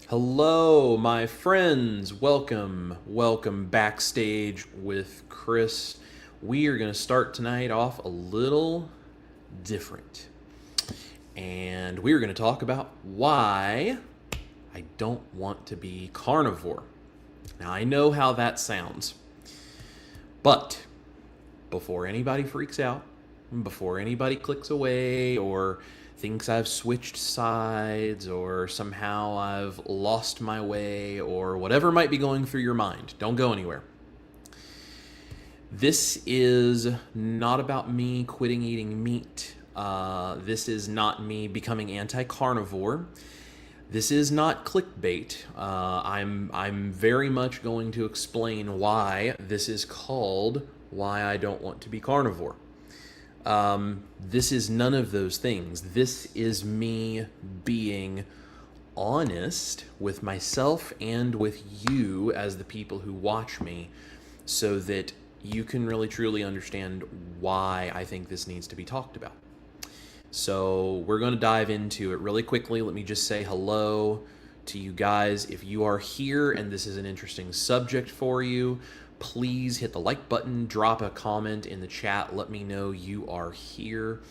Hello, my friends. Welcome backstage with Chris. We are going to start tonight off a little different. And we are going to talk about why I don't want to be carnivore. Now, I know how that sounds. But before anybody freaks out, before anybody clicks away or thinks I've switched sides or somehow I've lost my way or whatever might be going through your mind, don't go anywhere. This is not about me quitting eating meat. This is not me becoming anti-carnivore. This is not clickbait. I'm very much going to explain why this is called Why I Don't Want to Be Carnivore. This is none of those things. This is me being honest with myself and with you as the people who watch me so that you can really truly understand why I think this needs to be talked about. So we're going to dive into it really quickly. Let me just say hello to you guys. If you are here and this is an interesting subject for you, please hit the like button, drop a comment in the chat, let me know you are here,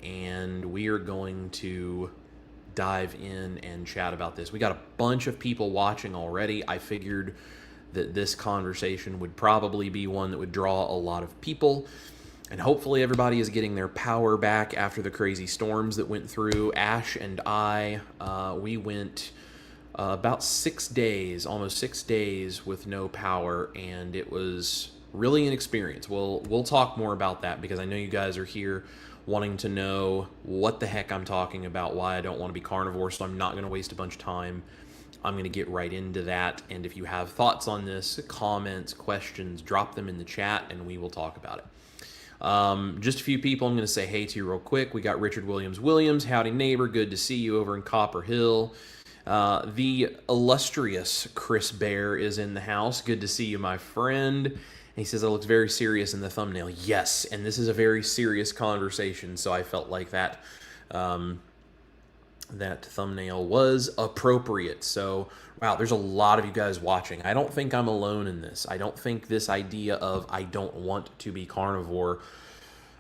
and we are going to dive in and chat about this. We got a bunch of people watching already. I figured that this conversation would probably be one that would draw a lot of people, and hopefully everybody is getting their power back after the crazy storms that went through. Ash and I, we went about 6 days, almost 6 days with no power, and it was really an experience. We'll talk more about that because I know you guys are here wanting to know what the heck I'm talking about, why I don't want to be carnivore, so I'm not going to waste a bunch of time. I'm going to get right into that, and if you have thoughts on this, comments, questions, drop them in the chat, and we will talk about it. Just a few people I'm going to say hey to real quick. We got Richard Williams. Howdy neighbor, good to see you over in Copper Hill. The illustrious Chris Bear is in the house. Good to see you, my friend. And he says it looks very serious in the thumbnail. Yes, and this is a very serious conversation, so I felt like that that thumbnail was appropriate. So, wow, there's a lot of you guys watching. I don't think I'm alone in this. I don't think this idea of I don't want to be carnivore,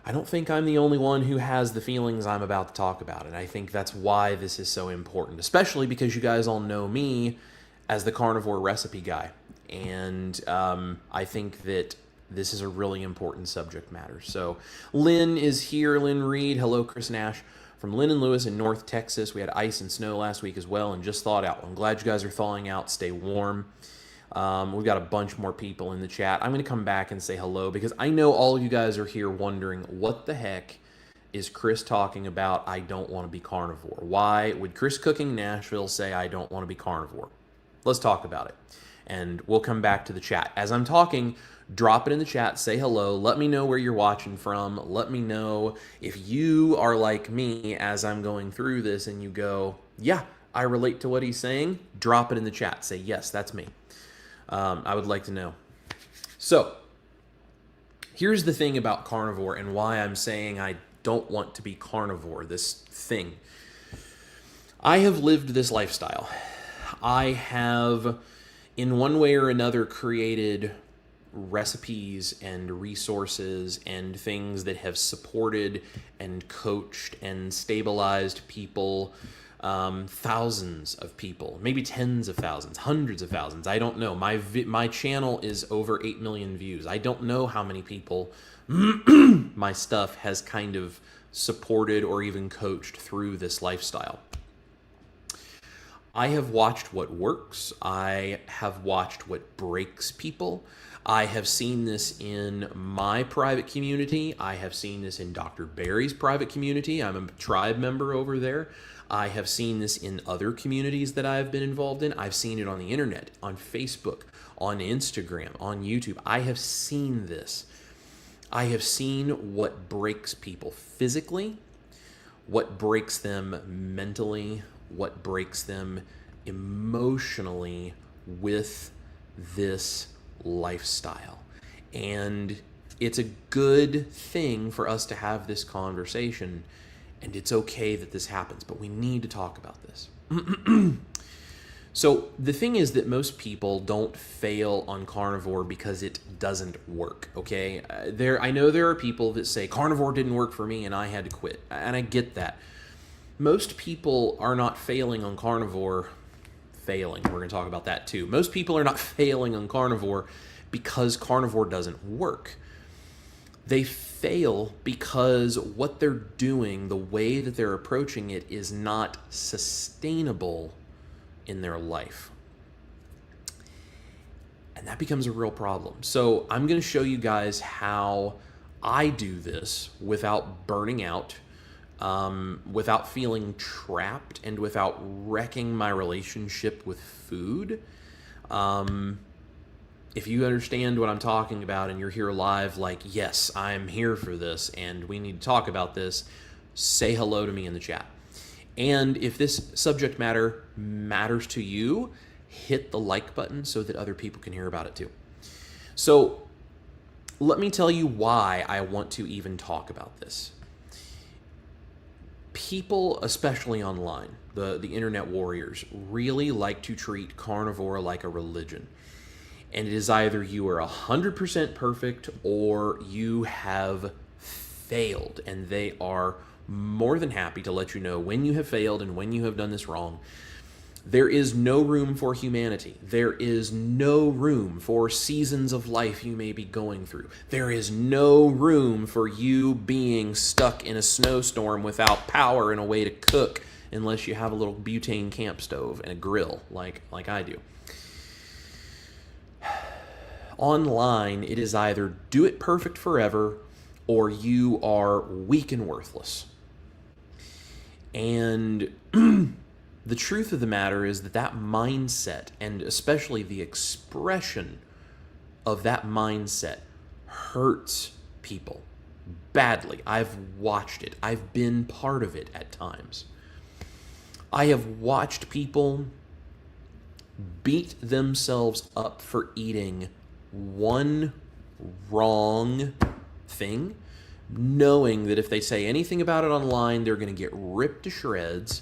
I don't think I'm the only one who has the feelings I'm about to talk about. And I think that's why this is so important, especially because you guys all know me as the carnivore recipe guy. And I think that this is a really important subject matter. So Lynn is here, Lynn Reed. Hello, Chris Nash from Lynn and Lewis in North Texas. We had ice and snow last week as well and just thawed out. I'm glad you guys are thawing out. Stay warm. We've got a bunch more people in the chat. I'm going to come back and say hello because I know all of you guys are here wondering what the heck is Chris talking about I don't want to be carnivore. Why would Chris Cooking Nashville say I don't want to be carnivore? Let's talk about it. and we'll come back to the chat. As I'm talking, drop it in the chat, say hello, let me know where you're watching from, let me know if you are like me as I'm going through this and you go, yeah, I relate to what he's saying. Drop it in the chat, say yes, that's me. I would like to know. So here's the thing about carnivore and why I'm saying I don't want to be carnivore, this thing. I have lived this lifestyle. I have, in one way or another, created recipes and resources and things that have supported and coached and stabilized people, thousands of people, maybe tens of thousands, hundreds of thousands. I don't know. My channel is over 8 million views. I don't know how many people my stuff has kind of supported or even coached through this lifestyle. I have watched what works. I have watched what breaks people. I have seen this in my private community. I have seen this in Dr. Barry's private community. I'm a tribe member over there. I have seen this in other communities that I've been involved in. I've seen it on the internet, on Facebook, on Instagram, on YouTube. I have seen this. I have seen what breaks people physically, what breaks them mentally, what breaks them emotionally with this lifestyle. And it's a good thing for us to have this conversation, and it's okay that this happens, but we need to talk about this. So the thing is that most people don't fail on carnivore because it doesn't work, okay? I know there are people that say, carnivore didn't work for me and I had to quit, and I get that. Most people are not failing on carnivore. We're going to talk about that too. Most people are not failing on carnivore because carnivore doesn't work. They fail because what they're doing, the way that they're approaching it, is not sustainable in their life. And that becomes a real problem. So I'm going to show you guys how I do this without burning out, without feeling trapped, and without wrecking my relationship with food. If you understand what I'm talking about and you're here live, like, yes, I'm here for this and we need to talk about this, say hello to me in the chat. And if this subject matter matters to you, hit the like button so that other people can hear about it too. So let me tell you why I want to even talk about this. People, especially online, the internet warriors, really like to treat carnivore like a religion. And it is either you are 100% perfect or you have failed, and they are more than happy to let you know when you have failed and when you have done this wrong. There is no room for humanity. There is no room for seasons of life you may be going through. There is no room for you being stuck in a snowstorm without power and a way to cook unless you have a little butane camp stove and a grill like I do. Online, it is either do it perfect forever or you are weak and worthless. And the truth of the matter is that mindset, and especially the expression of that mindset, hurts people badly. I've watched it. I've been part of it at times. I have watched people beat themselves up for eating one wrong thing, knowing that if they say anything about it online, they're going to get ripped to shreds.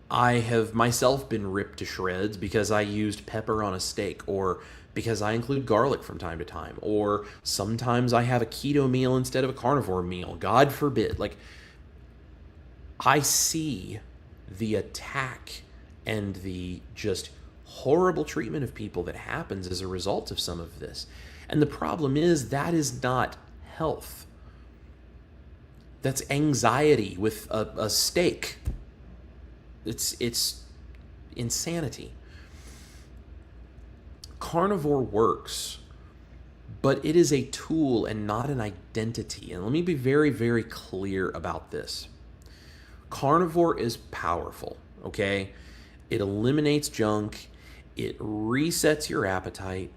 I have myself been ripped to shreds because I used pepper on a steak, or because I include garlic from time to time, or sometimes I have a keto meal instead of a carnivore meal. God forbid. Like, I see the attack and the just horrible treatment of people that happens as a result of some of this. And the problem is that is not health. That's anxiety with a steak. It's insanity. Carnivore works, but it is a tool and not an identity. And let me be very, very clear about this. Carnivore is powerful, okay? It eliminates junk. It resets your appetite.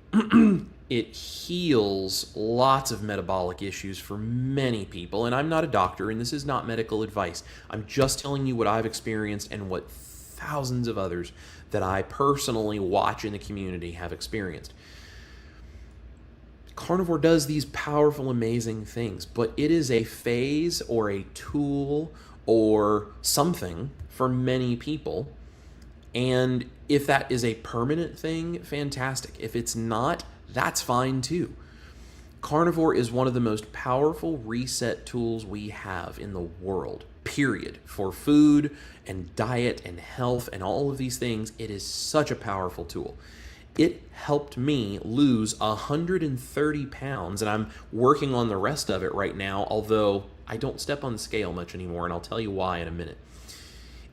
It heals lots of metabolic issues for many people. And I'm not a doctor, and this is not medical advice. I'm just telling you what I've experienced and what thousands of others that I personally watch in the community have experienced. Carnivore does these powerful, amazing things, but it is a phase or a tool or something for many people. And if that is a permanent thing, fantastic. If it's not, that's fine too. Carnivore is one of the most powerful reset tools we have in the world, period. For food and diet and health and all of these things, it is such a powerful tool. It helped me lose 130 pounds, and I'm working on the rest of it right now, although I don't step on the scale much anymore, and I'll tell you why in a minute.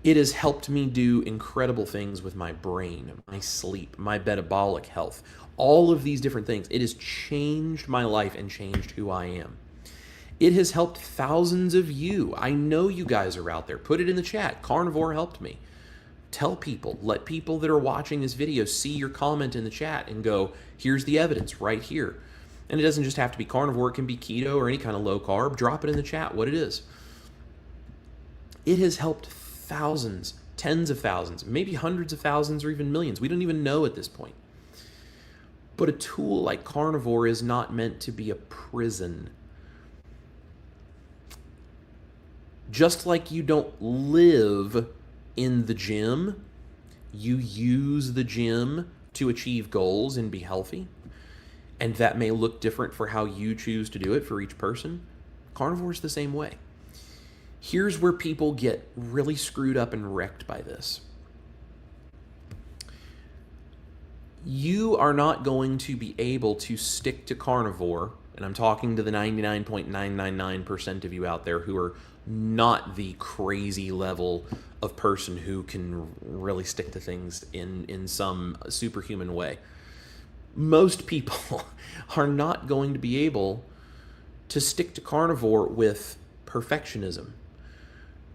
It has helped me do incredible things with my brain, my sleep, my metabolic health, all of these different things. It has changed my life and changed who I am. It has helped thousands of you. I know you guys are out there. Put it in the chat. Carnivore helped me. Tell people, let people that are watching this video see your comment in the chat and go, here's the evidence right here. And it doesn't just have to be carnivore. It can be keto or any kind of low carb. Drop it in the chat what it is. It has helped thousands, tens of thousands, maybe hundreds of thousands or even millions. We don't even know at this point. But a tool like carnivore is not meant to be a prison. Just like you don't live in the gym, you use the gym to achieve goals and be healthy. And that may look different for how you choose to do it for each person. Carnivore is the same way. Here's where people get really screwed up and wrecked by this. You are not going to be able to stick to carnivore, and I'm talking to the 99.999% of you out there who are not the crazy level of person who can really stick to things in some superhuman way. Most people are not going to be able to stick to carnivore with perfectionism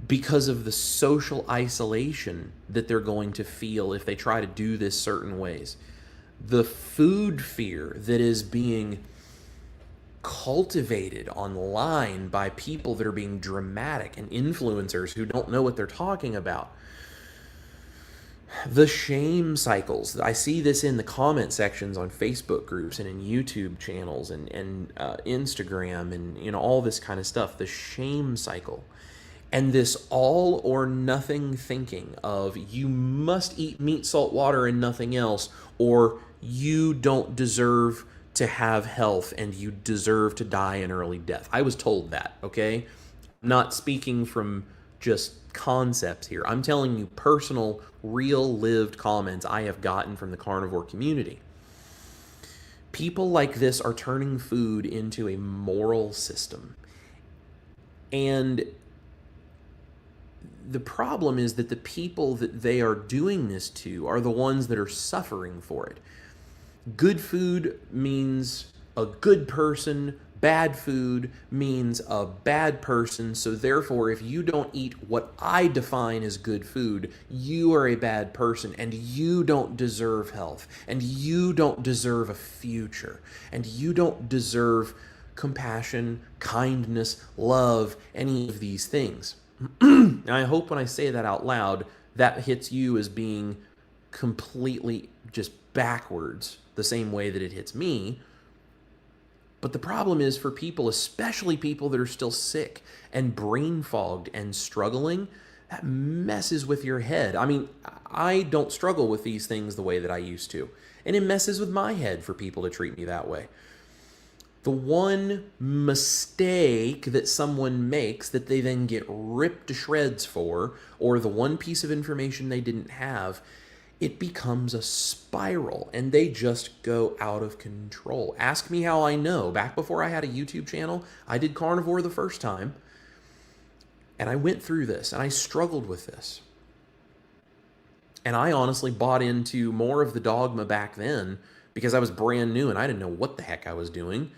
because of the social isolation that they're going to feel if they try to do this certain ways. The food fear that is being cultivated online by people that are being dramatic and influencers who don't know what they're talking about. The shame cycles. I see this in the comment sections on Facebook groups and in YouTube channels and Instagram and all this kind of stuff. The shame cycle. And this all or nothing thinking of you must eat meat, salt, water, and nothing else, or you don't deserve to have health and you deserve to die an early death. I was told that, okay? I'm not speaking from just concepts here. I'm telling you personal, real lived comments I have gotten from the carnivore community. People like this are turning food into a moral system. And the problem is that the people that they are doing this to are the ones that are suffering for it. Good food means a good person. Bad food means a bad person. So therefore, if you don't eat what I define as good food, you are a bad person and you don't deserve health and you don't deserve a future and you don't deserve compassion, kindness, love, any of these things. And I hope when I say that out loud, that hits you as being completely just backwards, the same way that it hits me. But the problem is for people, especially people that are still sick and brain fogged and struggling, that messes with your head. I mean, I don't struggle with these things the way that I used to. And it messes with my head for people to treat me that way. The one mistake that someone makes that they then get ripped to shreds for, or the one piece of information they didn't have, it becomes a spiral and they just go out of control. Ask me how I know. Back before I had a YouTube channel, I did carnivore the first time and I went through this and I struggled with this. And I honestly bought into more of the dogma back then because I was brand new and I didn't know what the heck I was doing.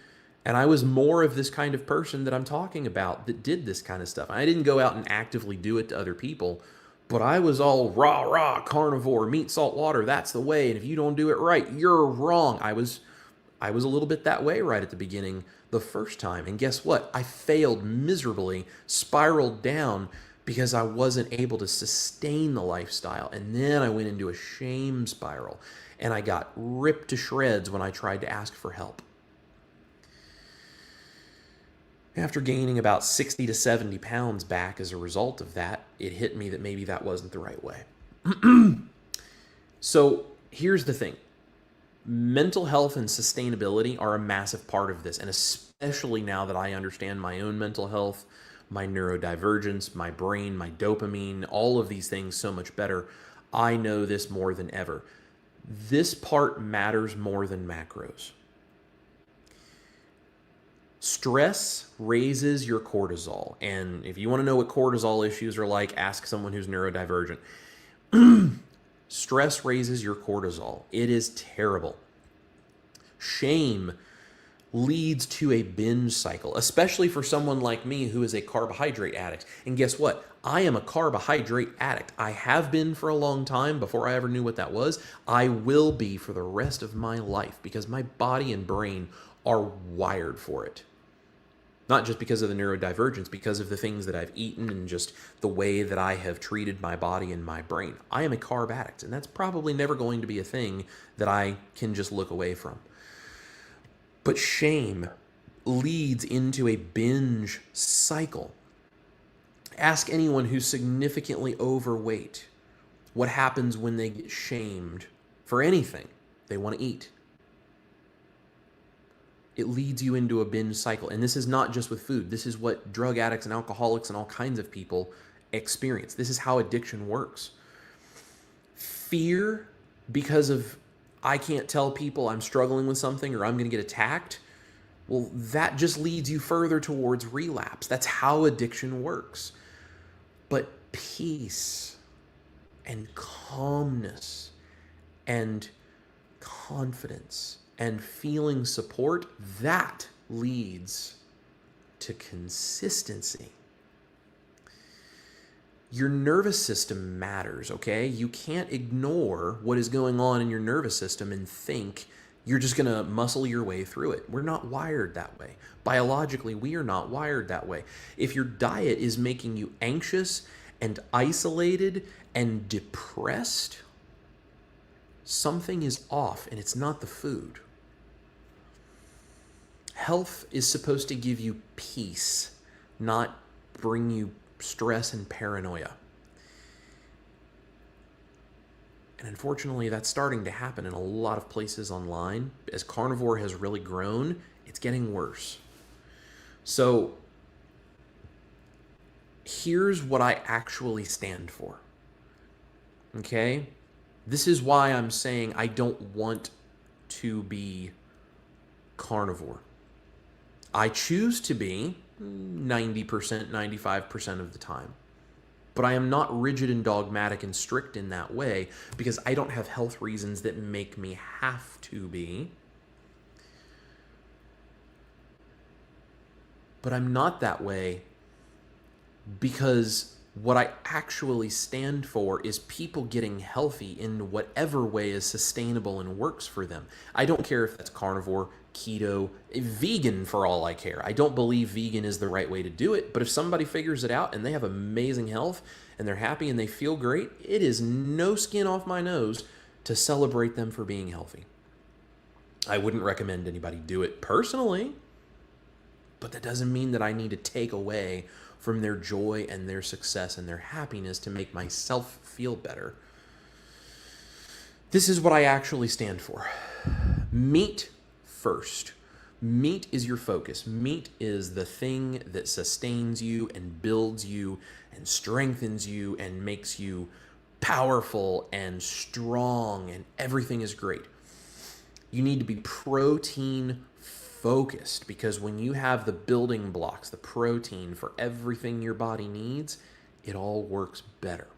And I was more of this kind of person that I'm talking about that did this kind of stuff. I didn't go out and actively do it to other people, But I was all rah, rah, carnivore, meat, salt, water, that's the way. And if you don't do it right, you're wrong. I was a little bit that way right at the beginning the first time. And guess what? I failed miserably, spiraled down because I wasn't able to sustain the lifestyle. And then I went into a shame spiral and I got ripped to shreds when I tried to ask for help. After gaining about 60 to 70 pounds back as a result of that, it hit me that maybe that wasn't the right way. So here's the thing. Mental health and sustainability are a massive part of this, and especially now that I understand my own mental health, my neurodivergence, my brain, my dopamine, all of these things so much better, I know this more than ever. This part matters more than macros. Stress raises your cortisol, and if you want to know what cortisol issues are like, ask someone who's neurodivergent. Stress raises your cortisol. It is terrible. Shame leads to a binge cycle, especially for someone like me who is a carbohydrate addict. And guess what? I am a carbohydrate addict. I have been for a long time before I ever knew what that was. I will be for the rest of my life because my body and brain are wired for it. Not just because of the neurodivergence, because of the things that I've eaten and just the way that I have treated my body and my brain. I am a carb addict, and that's probably never going to be a thing that I can just look away from. But shame leads into a binge cycle. Ask anyone who's significantly overweight what happens when they get shamed for anything they want to eat. It leads you into a binge cycle. And this is not just with food. This is what drug addicts and alcoholics and all kinds of people experience. This is how addiction works. Fear, because of I can't tell people I'm struggling with something or I'm going to get attacked, well, that just leads you further towards relapse. That's how addiction works. But peace and calmness and confidence and feeling support, that leads to consistency. Your nervous system matters, okay? You can't ignore what is going on in your nervous system and think you're just going to muscle your way through it. We're not wired that way. Biologically, we are not wired that way. If your diet is making you anxious and isolated and depressed, something is off, and it's not the food. Health is supposed to give you peace, not bring you stress and paranoia. And unfortunately, that's starting to happen in a lot of places online. As carnivore has really grown, it's getting worse. So here's what I actually stand for. Okay? This is why I'm saying I don't want to be carnivore. I choose to be 90%, 95% of the time. But I am not rigid and dogmatic and strict in that way because I don't have health reasons that make me have to be. But I'm not that way because what I actually stand for is people getting healthy in whatever way is sustainable and works for them. I don't care if that's carnivore, keto, vegan for all I care. I don't believe vegan is the right way to do it, but if somebody figures it out and they have amazing health and they're happy and they feel great, it is no skin off my nose to celebrate them for being healthy. I wouldn't recommend anybody do it personally, but that doesn't mean that I need to take away from their joy and their success and their happiness to make myself feel better. This is what I actually stand for. Meat first. Meat is your focus. Meat is the thing that sustains you and builds you and strengthens you and makes you powerful and strong, and everything is great. You need to be protein focused because when you have the building blocks, the protein for everything your body needs, it all works better.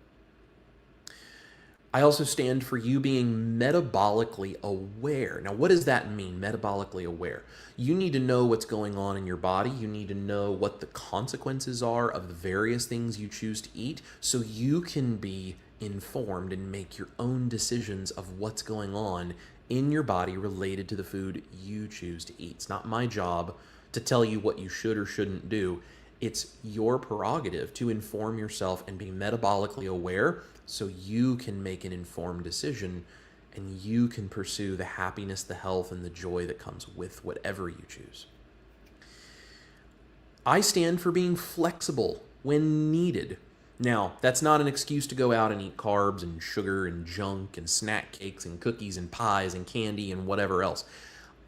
I also stand for you being metabolically aware. Now, what does that mean, metabolically aware? You need to know what's going on in your body. You need to know what the consequences are of the various things you choose to eat so you can be informed and make your own decisions of what's going on in your body related to the food you choose to eat. It's not my job to tell you what you should or shouldn't do. It's your prerogative to inform yourself and be metabolically aware so you can make an informed decision and you can pursue the happiness, the health, and the joy that comes with whatever you choose. I stand for being flexible when needed. Now, that's not an excuse to go out and eat carbs and sugar and junk and snack cakes and cookies and pies and candy and whatever else.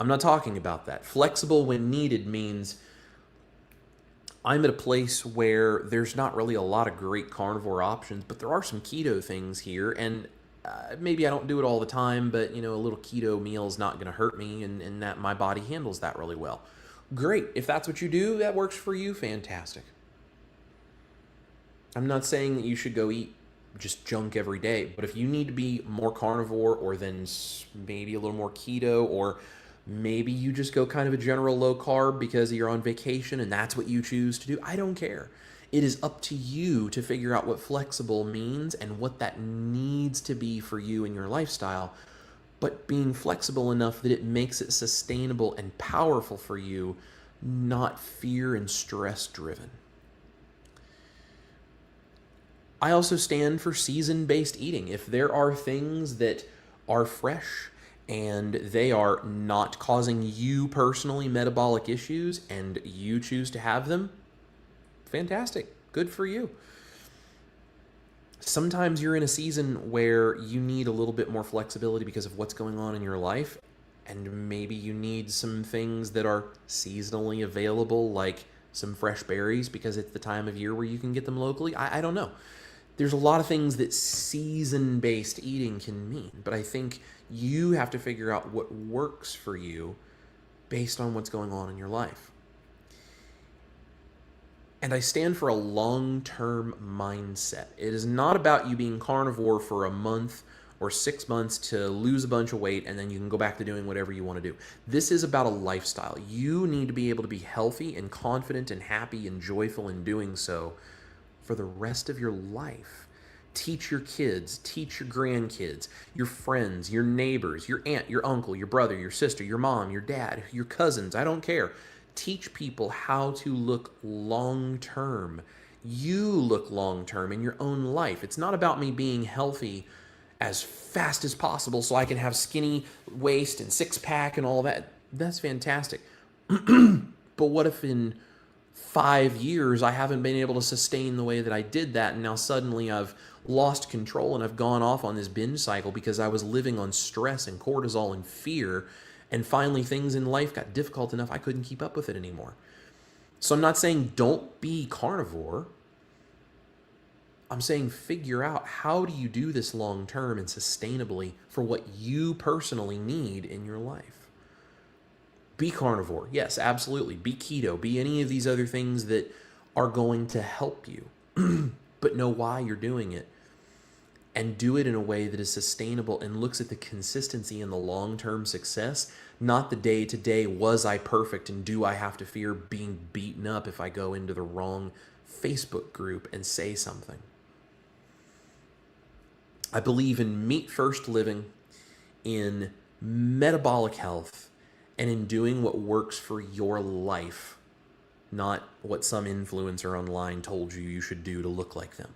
I'm not talking about that. Flexible when needed means I'm at a place where there's not really a lot of great carnivore options, but there are some keto things here, and maybe I don't do it all the time, but a little keto meal is not going to hurt me, and that my body handles that really well. Great. If that's what you do, that works for you, fantastic. I'm not saying that you should go eat just junk every day, but if you need to be more carnivore or then maybe a little more keto, or maybe you just go kind of a general low carb because you're on vacation and that's what you choose to do, I don't care. It is up to you to figure out what flexible means and what that needs to be for you and your lifestyle, but being flexible enough that it makes it sustainable and powerful for you, not fear and stress driven. I also stand for season-based eating. If there are things that are fresh and they are not causing you personally metabolic issues and you choose to have them, fantastic. Good for you. Sometimes you're in a season where you need a little bit more flexibility because of what's going on in your life, and maybe you need some things that are seasonally available, like some fresh berries because it's the time of year where you can get them locally. I don't know. There's a lot of things that season-based eating can mean, but I think you have to figure out what works for you based on what's going on in your life. And I stand for a long-term mindset. It is not about you being carnivore for a month or 6 months to lose a bunch of weight and then you can go back to doing whatever you want to do. This is about a lifestyle. You need to be able to be healthy and confident and happy and joyful in doing so for the rest of your life. Teach your kids, teach your grandkids, your friends, your neighbors, your aunt, your uncle, your brother, your sister, your mom, your dad, your cousins, I don't care. Teach people how to look long-term. You look long-term in your own life. It's not about me being healthy as fast as possible so I can have skinny waist and six-pack and all that. That's fantastic. But what if in 5 years I haven't been able to sustain the way that I did that, and now suddenly I've lost control and I've gone off on this binge cycle because I was living on stress and cortisol and fear, and finally things in life got difficult enough I couldn't keep up with it anymore. So I'm not saying don't be carnivore. I'm saying figure out how do you do this long term and sustainably for what you personally need in your life. Be carnivore. Yes, absolutely. Be keto. Be any of these other things that are going to help you. But know why you're doing it. And do it in a way that is sustainable and looks at the consistency and the long-term success, not the day-to-day, was I perfect and do I have to fear being beaten up if I go into the wrong Facebook group and say something. I believe in meat-first living, in metabolic health, and in doing what works for your life, not what some influencer online told you should do to look like them.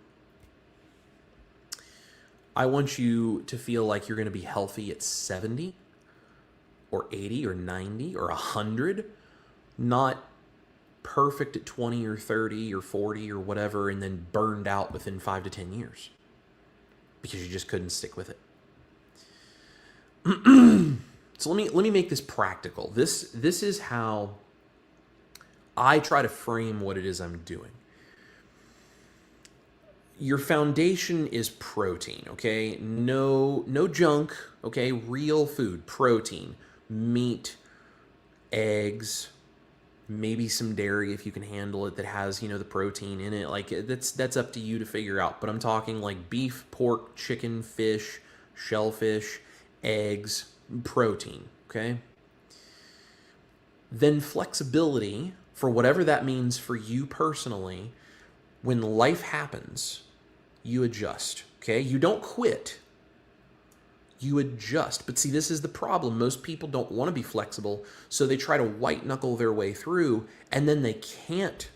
I want you to feel like you're going to be healthy at 70 or 80 or 90 or 100, not perfect at 20 or 30 or 40 or whatever, and then burned out within 5 to 10 years because you just couldn't stick with it. So let me make this practical. This is how I try to frame what it is I'm doing. Your foundation is protein, okay? No junk, okay? Real food, protein, meat, eggs, maybe some dairy if you can handle it that has, the protein in it. Like that's up to you to figure out. But I'm talking like beef, pork, chicken, fish, shellfish, eggs, protein, okay? Then flexibility, for whatever that means for you personally, when life happens, you adjust, okay? You don't quit. You adjust. But see, this is the problem. Most people don't want to be flexible, so they try to white knuckle their way through, and then they can't,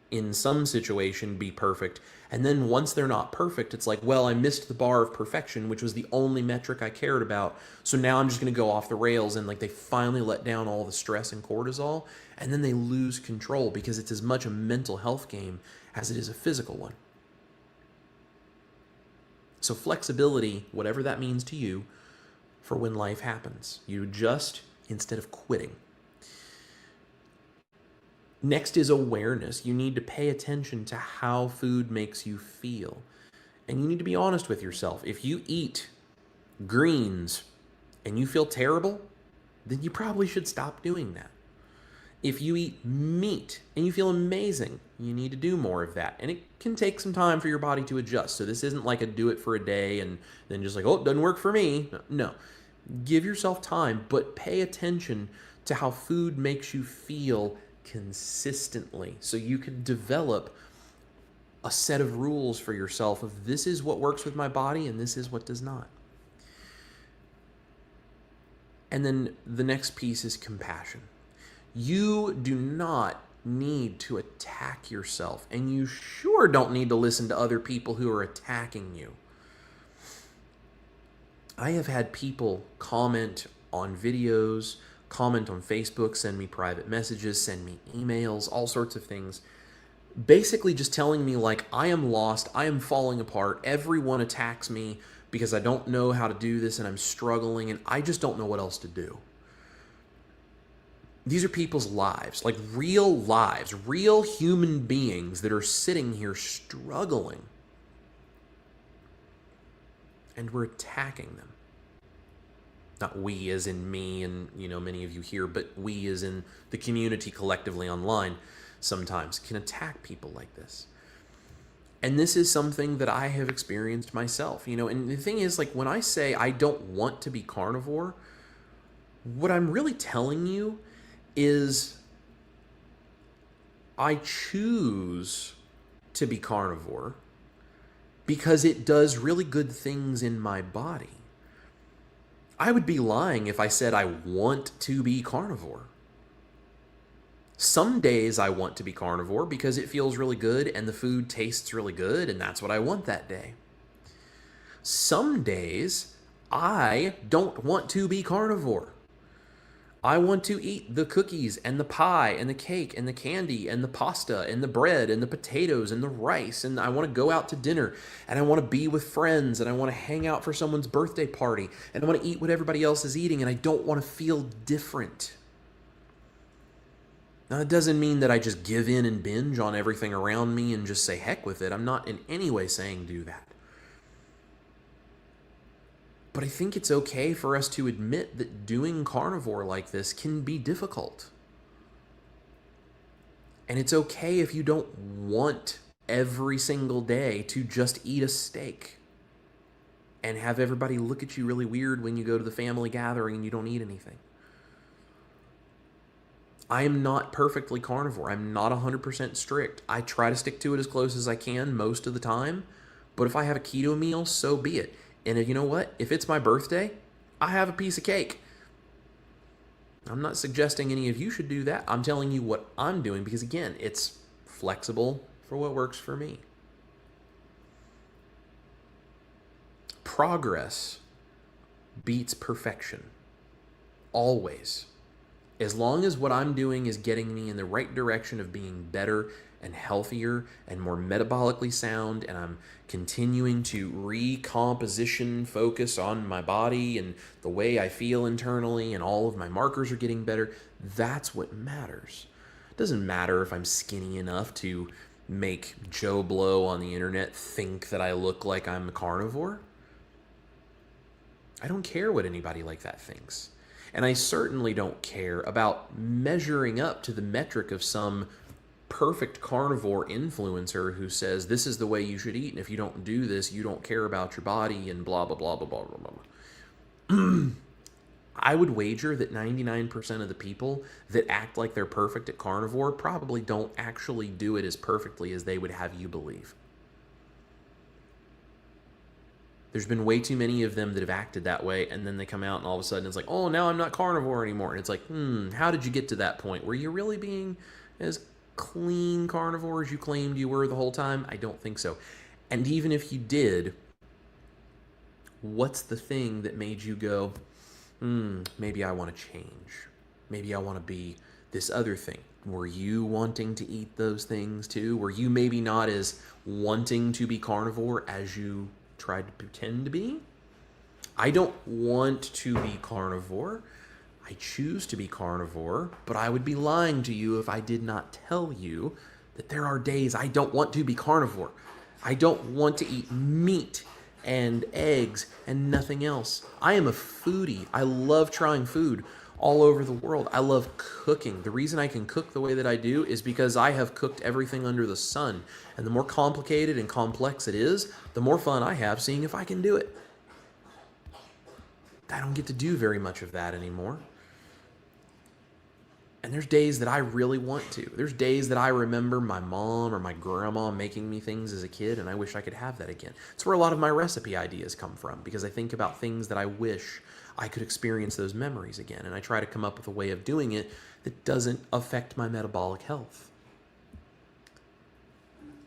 in some situation, be perfect. And then once they're not perfect, it's like, well, I missed the bar of perfection, which was the only metric I cared about. So now I'm just going to go off the rails, and like they finally let down all the stress and cortisol, and then they lose control because it's as much a mental health game as it is a physical one. So flexibility, whatever that means to you, for when life happens. You adjust instead of quitting. Next is awareness. You need to pay attention to how food makes you feel. And you need to be honest with yourself. If you eat greens and you feel terrible, then you probably should stop doing that. If you eat meat and you feel amazing, you need to do more of that. And it can take some time for your body to adjust. So this isn't like a do it for a day and then just like, oh, it doesn't work for me. No. Give yourself time, but pay attention to how food makes you feel consistently so you can develop a set of rules for yourself of this is what works with my body and this is what does not. And then the next piece is compassion. You do not need to attack yourself, and you sure don't need to listen to other people who are attacking you. I have had people comment on videos, comment on Facebook, send me private messages, send me emails, all sorts of things, basically just telling me like, I am lost, I am falling apart, everyone attacks me because I don't know how to do this and I'm struggling and I just don't know what else to do. These are people's lives, like real human beings that are sitting here struggling. And we're attacking them. Not we as in me and, many of you here, but we as in the community collectively online sometimes can attack people like this. And this is something that I have experienced myself, and the thing is, like, when I say I don't want to be carnivore, what I'm really telling you is I choose to be carnivore because it does really good things in my body. I would be lying if I said I want to be carnivore. Some days I want to be carnivore because it feels really good and the food tastes really good and that's what I want that day. Some days I don't want to be carnivore. I want to eat the cookies and the pie and the cake and the candy and the pasta and the bread and the potatoes and the rice, and I want to go out to dinner and I want to be with friends and I want to hang out for someone's birthday party and I want to eat what everybody else is eating and I don't want to feel different. Now, it doesn't mean that I just give in and binge on everything around me and just say heck with it. I'm not in any way saying do that. But I think it's okay for us to admit that doing carnivore like this can be difficult. And it's okay if you don't want every single day to just eat a steak and have everybody look at you really weird when you go to the family gathering and you don't eat anything. I am not perfectly carnivore. I'm not 100% strict. I try to stick to it as close as I can most of the time. But if I have a keto meal, so be it. And you know what? If it's my birthday, I have a piece of cake. I'm not suggesting any of you should do that. I'm telling you what I'm doing because, again, it's flexible for what works for me. Progress beats perfection. Always. As long as what I'm doing is getting me in the right direction of being better and healthier and more metabolically sound, and I'm continuing to recomposition focus on my body and the way I feel internally, and all of my markers are getting better, that's what matters. It doesn't matter if I'm skinny enough to make Joe Blow on the internet think that I look like I'm a carnivore. I don't care what anybody like that thinks. And I certainly don't care about measuring up to the metric of some perfect carnivore influencer who says this is the way you should eat, and if you don't do this, you don't care about your body, and blah, blah, blah, blah, blah, blah, blah. I would wager that 99% of the people that act like they're perfect at carnivore probably don't actually do it as perfectly as they would have you believe. There's been way too many of them that have acted that way, and then they come out and all of a sudden it's like, oh, now I'm not carnivore anymore. And it's like, how did you get to that point? Were you really being as clean carnivore as you claimed you were the whole time? I don't think so. And even if you did, what's the thing that made you go, maybe I want to change. Maybe I want to be this other thing. Were you wanting to eat those things too? Were you maybe not as wanting to be carnivore as you tried to pretend to be? I don't want to be carnivore. I choose to be carnivore, but I would be lying to you if I did not tell you that there are days I don't want to be carnivore. I don't want to eat meat and eggs and nothing else. I am a foodie. I love trying food all over the world. I love cooking. The reason I can cook the way that I do is because I have cooked everything under the sun. And the more complicated and complex it is, the more fun I have seeing if I can do it. I don't get to do very much of that anymore. And there's days that I really want to. There's days that I remember my mom or my grandma making me things as a kid, and I wish I could have that again. It's where a lot of my recipe ideas come from, because I think about things that I wish I could experience those memories again, and I try to come up with a way of doing it that doesn't affect my metabolic health.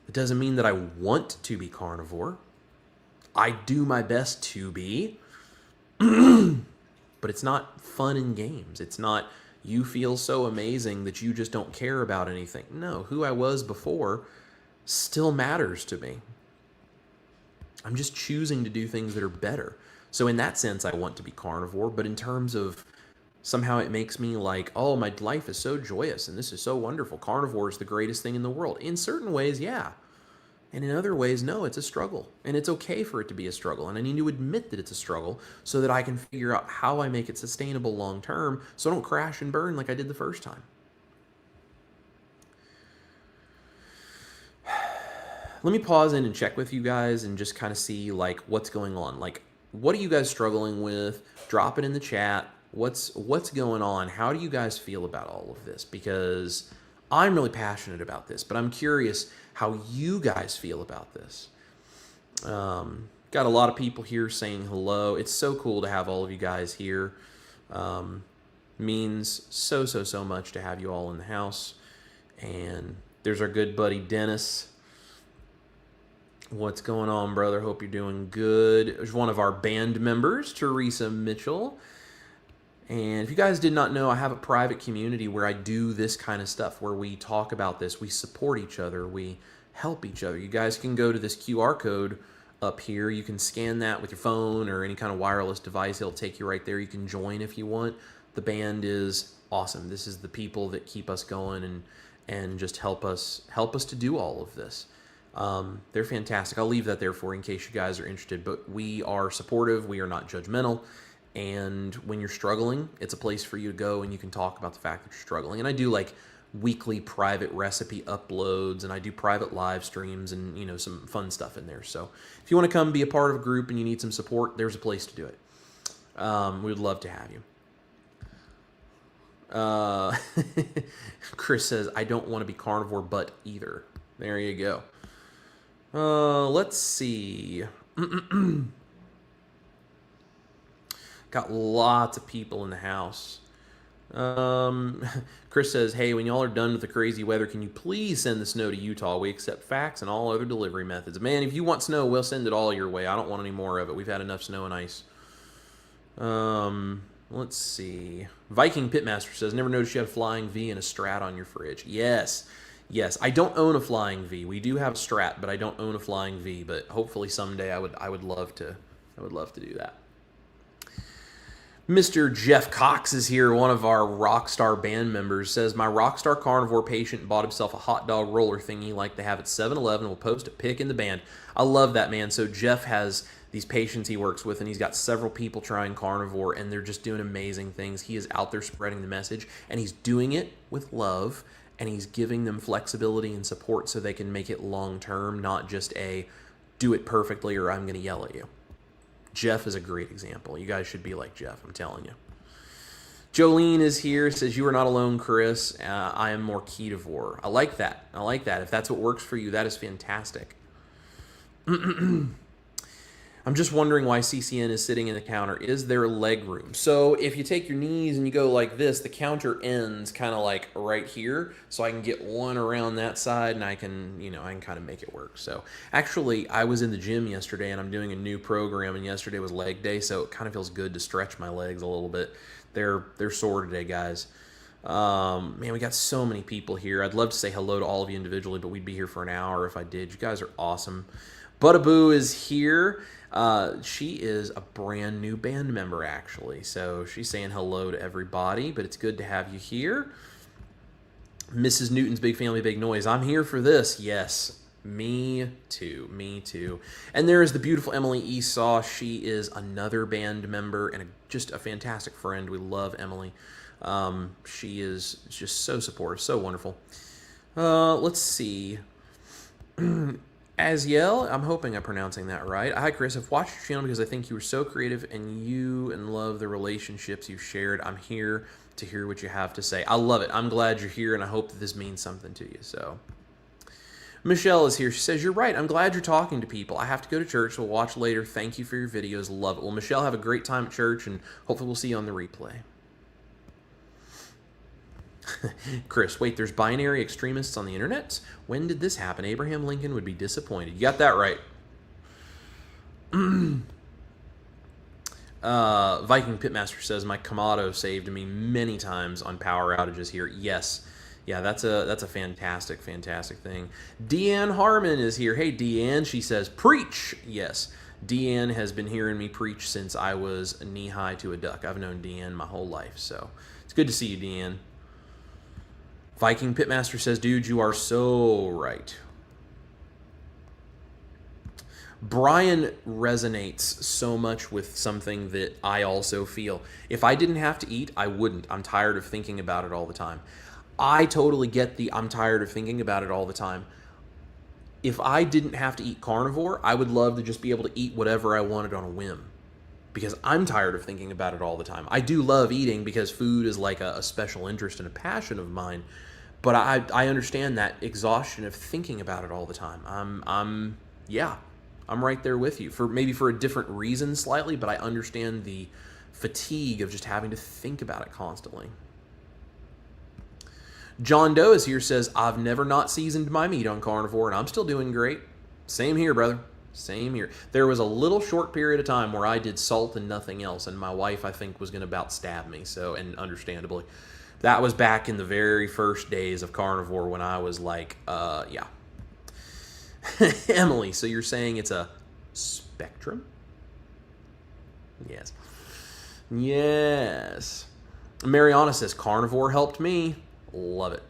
It doesn't mean that I want to be carnivore. I do my best to be, but it's not fun and games. It's not you feel so amazing that you just don't care about anything. No, who I was before still matters to me. I'm just choosing to do things that are better. So in that sense, I want to be carnivore, but in terms of somehow it makes me like, oh, my life is so joyous and this is so wonderful. Carnivore is the greatest thing in the world. In certain ways, yeah. And in other ways, no, it's a struggle. And it's okay for it to be a struggle. And I need to admit that it's a struggle so that I can figure out how I make it sustainable long term so I don't crash and burn like I did the first time. Let me pause in and check with you guys and just kind of see like what's going on. Like, what are you guys struggling with? Drop it in the chat. What's going on? How do you guys feel about all of this? Because I'm really passionate about this, but I'm curious how you guys feel about this. Got a lot of people here saying hello. It's so cool to have all of you guys here. Means so much to have you all in the house. And there's our good buddy Dennis. What's going on, brother? Hope you're doing good. There's one of our band members, Teresa Mitchell. And if you guys did not know, I have a private community where I do this kind of stuff, where we talk about this, we support each other, we help each other. You guys can go to this QR code up here. You can scan that with your phone or any kind of wireless device. It'll take you right there. You can join if you want. The band is awesome. This is the people that keep us going and just help us to do all of this. They're fantastic. I'll leave that there for you in case you guys are interested. But we are supportive. We are not judgmental. And when you're struggling, it's a place for you to go and you can talk about the fact that you're struggling. And I do like weekly private recipe uploads, and I do private live streams and, you know, some fun stuff in there. So if you want to come be a part of a group and you need some support, there's a place to do it. We would love to have you. Chris says, I don't want to be carnivore, but either. There you go. Let's see. Got lots of people in the house. Chris says, hey, when y'all are done with the crazy weather, can you please send the snow to Utah? We accept fax and all other delivery methods. Man, if you want snow, we'll send it all your way. I don't want any more of it. We've had enough snow and ice. Let's see. Viking Pitmaster says, never noticed you had a Flying V and a Strat on your fridge. Yes. Yes, I don't own a Flying V. We do have a Strat, but I don't own a Flying V. But hopefully someday I would love to do that. Mr. Jeff Cox is here, one of our Rockstar band members, says, my Rockstar Carnivore patient bought himself a hot dog roller thingy like they have at 7-Eleven. Will post a pic in the band. I love that, man. So Jeff has these patients he works with, and he's got several people trying carnivore, and they're just doing amazing things. He is out there spreading the message, and he's doing it with love, and he's giving them flexibility and support so they can make it long term, not just a do it perfectly or I'm going to yell at you. Jeff is a great example. You guys should be like Jeff, I'm telling you. Jolene is here, says, you are not alone, Chris. I am more ketovore. I like that. I like that. If that's what works for you, that is fantastic. I'm just wondering why CCN is sitting in the counter. Is there leg room? So if you take your knees and you go like this, the counter ends kind of like right here. So I can get one around that side, and I can, I can kind of make it work. So actually, I was in the gym yesterday, and I'm doing a new program, and yesterday was leg day, so it kind of feels good to stretch my legs a little bit. They're sore today, guys. Man, we got so many people here. I'd love to say hello to all of you individually, but we'd be here for an hour if I did. You guys are awesome. Buttaboo is here. She is a brand new band member, actually. So she's saying hello to everybody, but it's good to have you here. Mrs. Newton's Big Family, Big Noise. I'm here for this. Yes, me too. Me too. And there is the beautiful Emily Esau. She is another band member and just a fantastic friend. We love Emily. She is just so supportive, so wonderful. Let's see. Aziel, I'm hoping I'm pronouncing that right. Hi, Chris. I've watched your channel because I think you were so creative and love the relationships you shared. I'm here to hear what you have to say. I love it. I'm glad you're here, and I hope that this means something to you. So, Michelle is here. She says, you're right. I'm glad you're talking to people. I have to go to church, so we'll watch later. Thank you for your videos. Love it. Well, Michelle, have a great time at church, and hopefully we'll see you on the replay. Chris, wait, there's binary extremists on the internet? When did this happen? Abraham Lincoln would be disappointed. You got that right. Viking Pitmaster says, my Kamado saved me many times on power outages here. Yes. Yeah, that's a fantastic, fantastic thing. Deanne Harmon is here. Hey, Deanne, she says, preach. Yes, Deanne has been hearing me preach since I was knee-high to a duck. I've known Deanne my whole life, so it's good to see you, Deanne. Viking Pitmaster says, dude, you are so right. Brian resonates so much with something that I also feel. If I didn't have to eat, I wouldn't. I'm tired of thinking about it all the time. I totally get the I'm tired of thinking about it all the time. If I didn't have to eat carnivore, I would love to just be able to eat whatever I wanted on a whim, because I'm tired of thinking about it all the time. I do love eating because food is like a special interest and a passion of mine, but I understand that exhaustion of thinking about it all the time. I'm right there with you, maybe for a different reason slightly, but I understand the fatigue of just having to think about it constantly. John Doe is here, says, I've never not seasoned my meat on carnivore, and I'm still doing great. Same here, brother. Same here. There was a little short period of time where I did salt and nothing else, and my wife, I think, was going to about stab me, so, and understandably. That was back in the very first days of carnivore when I was like, yeah. Emily, so you're saying it's a spectrum? Yes. Yes. Mariana says, carnivore helped me. Love it.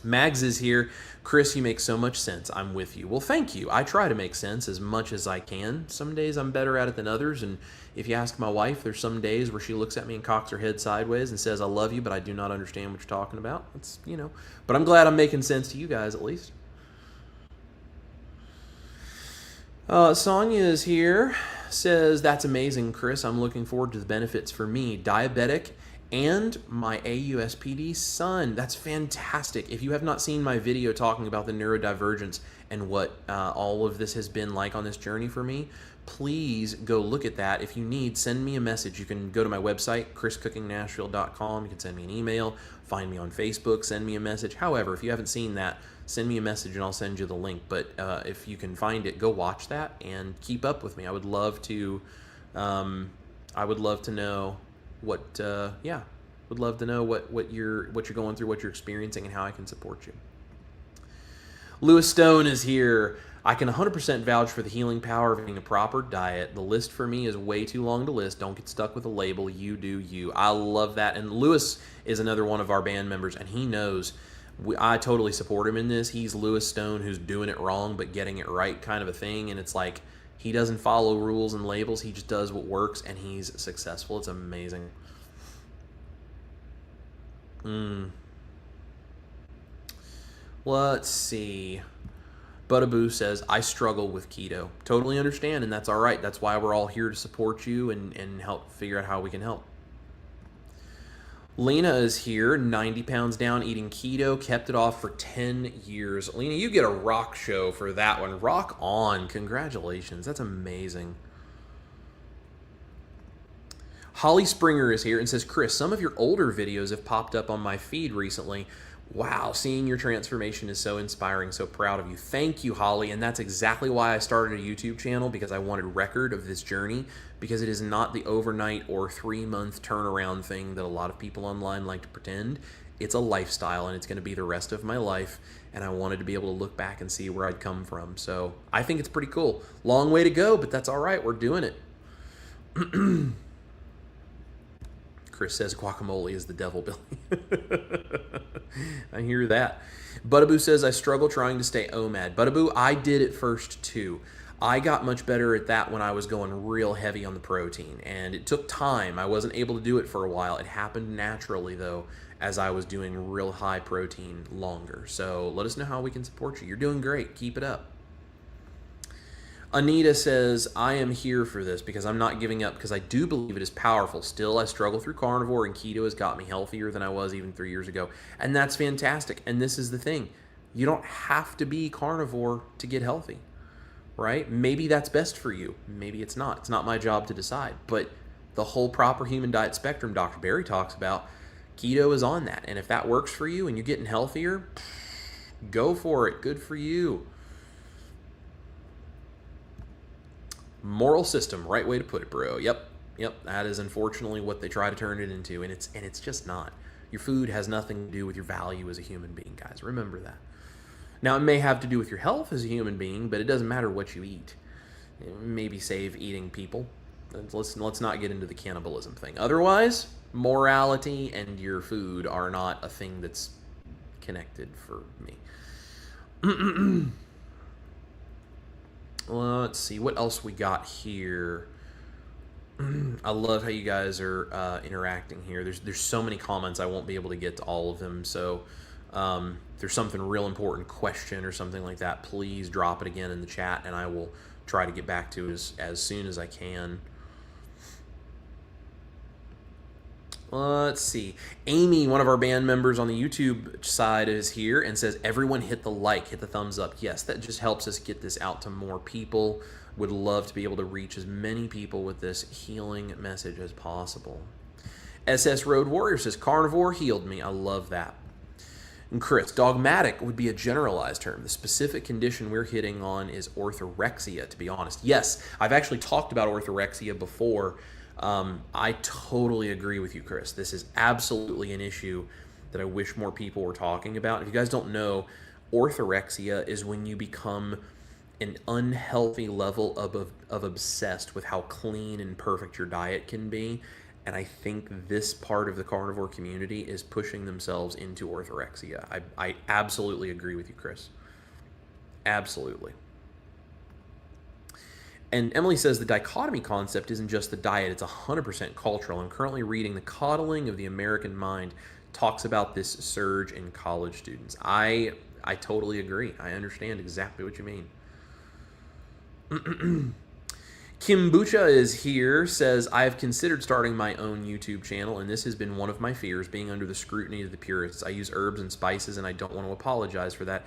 Mags is here. Chris, you make so much sense. I'm with you. Well, thank you. I try to make sense as much as I can. Some days I'm better at it than others, and if you ask my wife, there's some days where she looks at me and cocks her head sideways and says, I love you, but I do not understand what you're talking about. It's, but I'm glad I'm making sense to you guys at least. Sonia is here, says, that's amazing, Chris. I'm looking forward to the benefits for me, diabetic, and my AUSPD son. That's fantastic. If you have not seen my video talking about the neurodivergence and what all of this has been like on this journey for me, please go look at that. If you need, send me a message. You can go to my website, chriscookingnashville.com. You can send me an email, find me on Facebook, send me a message. However, if you haven't seen that, send me a message and I'll send you the link. But if you can find it, go watch that and keep up with me. I would love to know what would love to know what you're going through, what you're experiencing, and how I can support you. Lewis Stone is here. I can 100% vouch for the healing power of eating a proper diet. The list for me is way too long to list. Don't get stuck with a label. You do you. I love that. And Lewis is another one of our band members, and he knows I totally support him in this. He's Lewis Stone, who's doing it wrong but getting it right kind of a thing. And it's like, He doesn't follow rules and labels. He just does what works, and he's successful. It's amazing. Let's see. Buttaboo says, I struggle with keto. Totally understand, and that's all right. That's why we're all here to support you and help figure out how we can help. Lena is here, 90 pounds down, eating keto, kept it off for 10 years. Lena, you get a rock show for that one. Rock on. Congratulations. That's amazing. Holly Springer is here and says, Chris, some of your older videos have popped up on my feed recently. Wow, seeing your transformation is so inspiring. So proud of you. Thank you, Holly. And that's exactly why I started a YouTube channel, because I wanted record of this journey, because it is not the overnight or 3-month turnaround thing that a lot of people online like to pretend. It's a lifestyle, and it's going to be the rest of my life. And I wanted to be able to look back and see where I'd come from. So I think it's pretty cool. Long way to go, but that's all right. We're doing it. Chris says guacamole is the devil, Billy. I hear that. Buttaboo says, I struggle trying to stay OMAD. Buttaboo, I did it first too. I got much better at that when I was going real heavy on the protein, and it took time. I wasn't able to do it for a while. It happened naturally, though, as I was doing real high protein longer. So let us know how we can support you. You're doing great. Keep it up. Anita says, I am here for this because I'm not giving up, because I do believe it is powerful. Still, I struggle through carnivore, and keto has got me healthier than I was even 3 years ago. And that's fantastic. And this is the thing. You don't have to be carnivore to get healthy, right? Maybe that's best for you. Maybe it's not. It's not my job to decide. But the whole proper human diet spectrum Dr. Berry talks about, keto is on that. And if that works for you and you're getting healthier, go for it. Good for you. Moral system, right way to put it, bro. Yep. That is unfortunately what they try to turn it into, and it's just not. Your food has nothing to do with your value as a human being, guys. Remember that. Now, it may have to do with your health as a human being, but it doesn't matter what you eat. Maybe save eating people. Let's not get into the cannibalism thing. Otherwise, morality and your food are not a thing that's connected for me. Let's see what else we got here. I love how you guys are interacting here. There's so many comments, I won't be able to get to all of them. So if there's something real important, question or something like that, please drop it again in the chat, and I will try to get back to it as soon as I can. Let's see. Amy, one of our band members on the YouTube side, is here and says, everyone hit the like, hit the thumbs up. Yes, that just helps us get this out to more people. Would love to be able to reach as many people with this healing message as possible. SS Road Warrior says, carnivore healed me. I love that. And Chris, dogmatic would be a generalized term. The specific condition we're hitting on is orthorexia, to be honest. Yes, I've actually talked about orthorexia before. I totally agree with you, Chris. This is absolutely an issue that I wish more people were talking about. If you guys don't know, orthorexia is when you become an unhealthy level of obsessed with how clean and perfect your diet can be. And I think this part of the carnivore community is pushing themselves into orthorexia. I absolutely agree with you, Chris. Absolutely. And Emily says the dichotomy concept isn't just the diet, it's 100% cultural. I'm currently reading The Coddling of the American Mind, talks about this surge in college students. I totally agree. I understand exactly what you mean. Kimbucha is here, says, I have considered starting my own YouTube channel, and this has been one of my fears, being under the scrutiny of the purists. I use herbs and spices, and I don't want to apologize for that.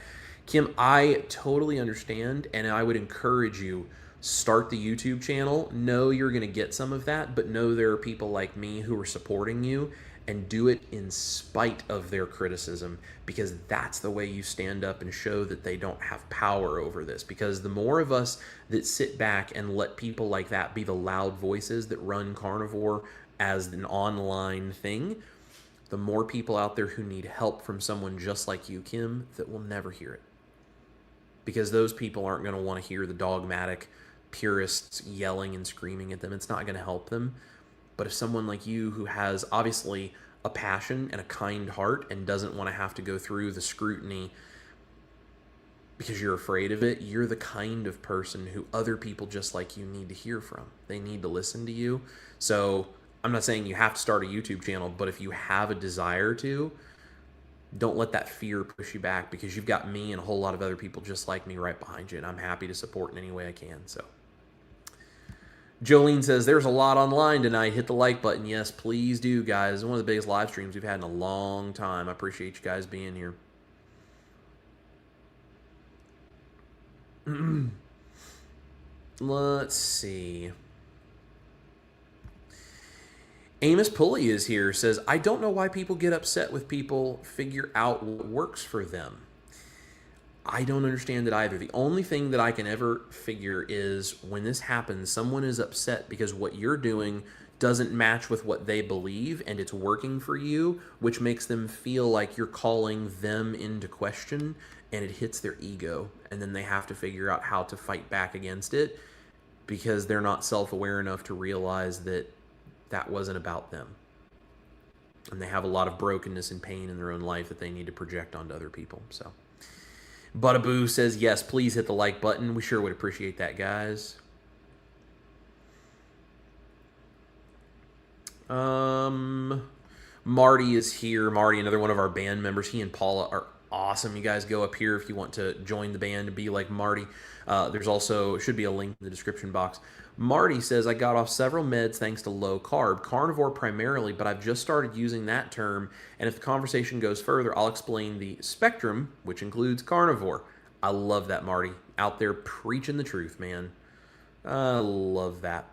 Kim, I totally understand, and I would encourage you, start the YouTube channel. Know you're going to get some of that, but know there are people like me who are supporting you, and do it in spite of their criticism, because that's the way you stand up and show that they don't have power over this. Because the more of us that sit back and let people like that be the loud voices that run carnivore as an online thing, the more people out there who need help from someone just like you, Kim, that will never hear it. Because those people aren't going to want to hear the dogmatic purists yelling and screaming at them. It's not going to help them. But if someone like you, who has obviously a passion and a kind heart and doesn't want to have to go through the scrutiny because you're afraid of it. You're the kind of person who other people just like you need to hear from. They need to listen to you. So I'm not saying you have to start a YouTube channel, but if you have a desire to, don't let that fear push you back, because you've got me and a whole lot of other people just like me right behind you, and I'm happy to support in any way I can. So Jolene says, there's a lot online tonight. Hit the like button. Yes, please do, guys. It's one of the biggest live streams we've had in a long time. I appreciate you guys being here. Let's see. Amos Pulley is here, says, I don't know why people get upset with people figure out what works for them. I don't understand it either. The only thing that I can ever figure is when this happens, someone is upset because what you're doing doesn't match with what they believe and it's working for you, which makes them feel like you're calling them into question, and it hits their ego, and then they have to figure out how to fight back against it because they're not self-aware enough to realize that that wasn't about them. And they have a lot of brokenness and pain in their own life that they need to project onto other people. So Buttaboo says, yes, please hit the like button. We sure would appreciate that, guys. Marty is here. Marty, another one of our band members. He and Paula are awesome. You guys go up here if you want to join the band and be like Marty. There's also, should be a link in the description box. Marty says, I got off several meds thanks to low carb, carnivore primarily, but I've just started using that term, and if the conversation goes further, I'll explain the spectrum, which includes carnivore. I love that, Marty. Out there preaching the truth, man. I love that.